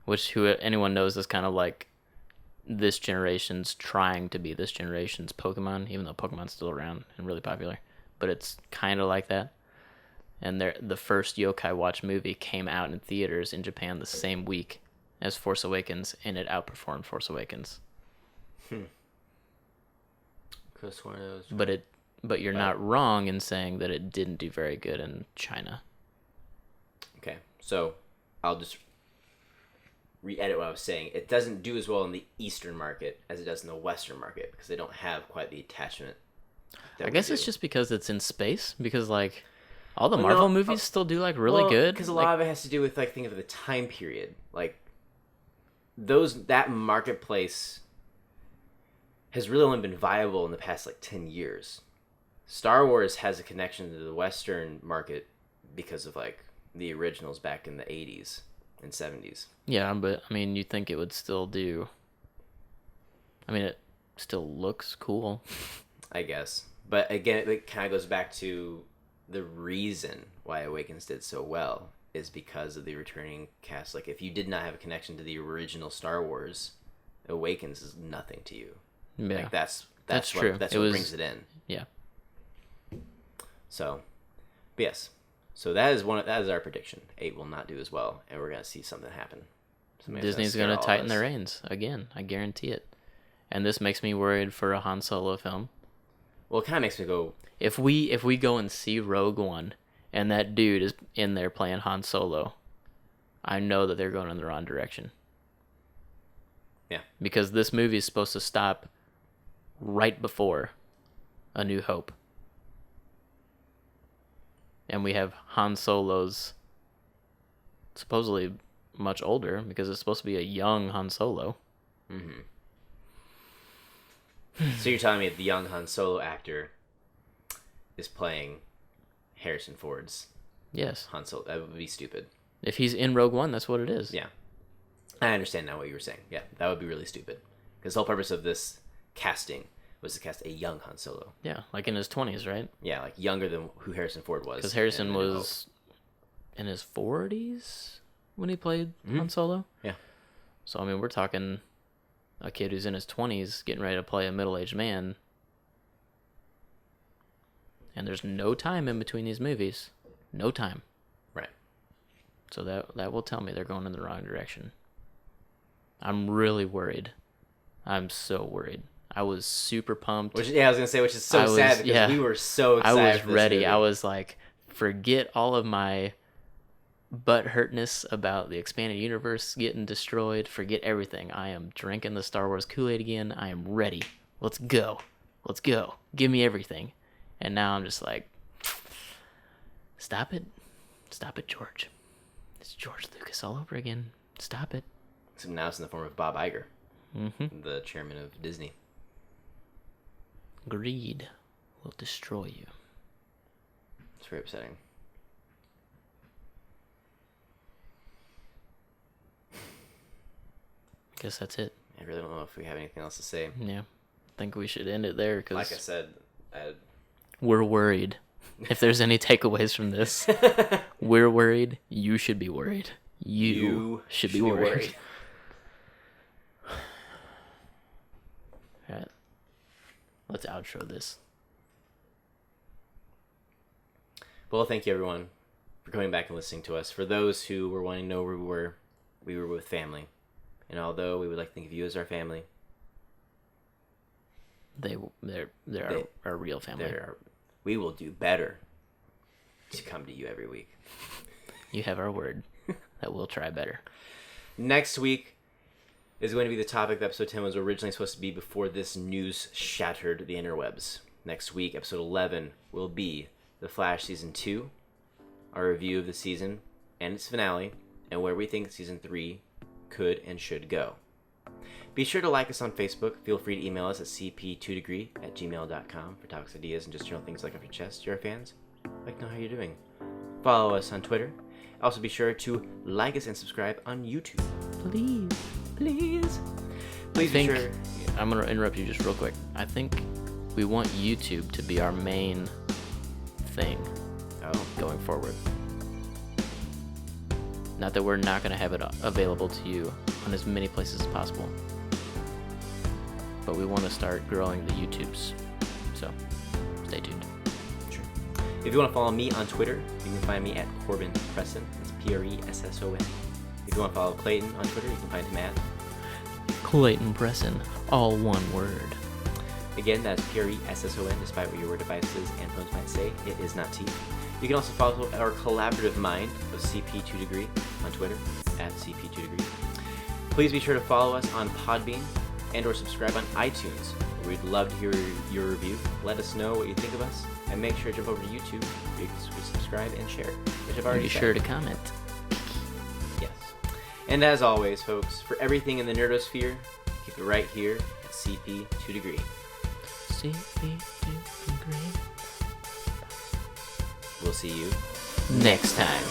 Speaker 2: which anyone knows is kind of like this generation's trying to be this generation's Pokemon, even though Pokemon's still around and really popular. But it's kind of like that. And the first Yokai Watch movie came out in theaters in Japan the same week as Force Awakens, and it outperformed Force Awakens. But you're not wrong in saying that it didn't do very good in China.
Speaker 1: Okay, so I'll just re-edit what I was saying. It doesn't do as well in the Eastern market as it does in the Western market because they don't have quite the attachment.
Speaker 2: I guess it's just because it's in space. Because like all the Marvel movies still do like really good.
Speaker 1: Because a lot of it has to do with like think of the time period. Like that marketplace has really only been viable in the past like 10 years. Star Wars has a connection to the Western market because of like the originals back in the 80s and 70s.
Speaker 2: Yeah, but I mean, you think it would still do. I mean, it still looks cool.
Speaker 1: I guess. But again, it kind of goes back to the reason why Awakens did so well is because of the returning cast. Like, if you did not have a connection to the original Star Wars, Awakens is nothing to you.
Speaker 2: Yeah,
Speaker 1: like that's
Speaker 2: true.
Speaker 1: That's what brings it in.
Speaker 2: Yeah.
Speaker 1: So, but yes. So that is our prediction. 8 will not do as well, and we're gonna see something happen.
Speaker 2: Disney's gonna tighten their reins again. I guarantee it. And this makes me worried for a Han Solo film.
Speaker 1: Well, it kind of makes me go.
Speaker 2: If we go and see Rogue One, and that dude is in there playing Han Solo, I know that they're going in the wrong direction.
Speaker 1: Yeah.
Speaker 2: Because this movie is supposed to stop right before A New Hope. And we have Han Solo's supposedly much older, because it's supposed to be a young Han Solo.
Speaker 1: Mm-hmm. So you're telling me the young Han Solo actor is playing Harrison Ford's
Speaker 2: Yes.
Speaker 1: Han Solo? That would be stupid.
Speaker 2: If he's in Rogue One, that's what it is.
Speaker 1: Yeah. I understand now what you were saying. Yeah, that would be really stupid. Because the whole purpose of this casting was to cast a young Han Solo.
Speaker 2: Yeah, like in his 20s, right?
Speaker 1: Yeah, like younger than who Harrison Ford was.
Speaker 2: Because Harrison was in his 40s when he played Han Solo.
Speaker 1: Yeah.
Speaker 2: So, I mean, we're talking a kid who's in his 20s getting ready to play a middle-aged man. And there's no time in between these movies. No time.
Speaker 1: Right.
Speaker 2: So that will tell me they're going in the wrong direction. I'm really worried. I'm so worried. I was super pumped.
Speaker 1: I was gonna say, which is so sad because we were so excited.
Speaker 2: I was ready. I was like, forget all of my butthurtness about the expanded universe getting destroyed. Forget everything. I am drinking the Star Wars Kool-Aid again. I am ready. Let's go. Let's go. Give me everything. And now I'm just like, stop it. Stop it, George. It's George Lucas all over again. Stop it.
Speaker 1: So now it's in the form of Bob Iger, the chairman of Disney.
Speaker 2: Greed will destroy you.
Speaker 1: It's very upsetting.
Speaker 2: Guess that's it.
Speaker 1: I really don't know if we have anything else to say.
Speaker 2: Yeah. I think we should end it there because,
Speaker 1: like I said,
Speaker 2: we're worried. If there's any takeaways from this, we're worried. You should be worried. You should be worried. All right. Let's outro this.
Speaker 1: Well, thank you everyone for coming back and listening to us. For those who were wanting to know where we were with family. And although we would like to think of you as our family,
Speaker 2: they're our real family.
Speaker 1: We will do better to come to you every week.
Speaker 2: You have our word that we'll try better.
Speaker 1: Next week is going to be the topic that episode 10 was originally supposed to be before this news shattered the interwebs. Next week, episode 11, will be The Flash Season 2, our review of the season and its finale, and where we think Season 3 could and should go. Be sure to like us on Facebook. Feel free to email us at cp2degree@gmail.com for topics, ideas, and just general things like off your chest. You're our fans. Like to know how you're doing. Follow us on Twitter. Also be sure to like us and subscribe on YouTube. Please be sure.
Speaker 2: I'm going to interrupt you just real quick. I think we want YouTube to be our main thing going forward. Not that we're not going to have it available to you on as many places as possible. But we want to start growing the YouTubes. So, stay tuned.
Speaker 1: Sure. If you want to follow me on Twitter, you can find me at Corbin Presson. That's Presson. If you want to follow Clayton on Twitter, you can find him at
Speaker 2: Clayton Presson, all one word.
Speaker 1: Again, that's Presson, despite what your word devices and phones might say, it is not T. You can also follow our collaborative mind of CP2 Degree on Twitter, at CP2 Degree. Please be sure to follow us on Podbean and or subscribe on iTunes. We'd love to hear your review. Let us know what you think of us, and make sure to jump over to YouTube where you can subscribe and share, which I've already
Speaker 2: Be
Speaker 1: said.
Speaker 2: sure to comment.
Speaker 1: Yes. And as always, folks, for everything in the Nerdosphere, keep it right here at CP2 Degree.
Speaker 2: CP2 Degree.
Speaker 1: We'll see you
Speaker 2: next time.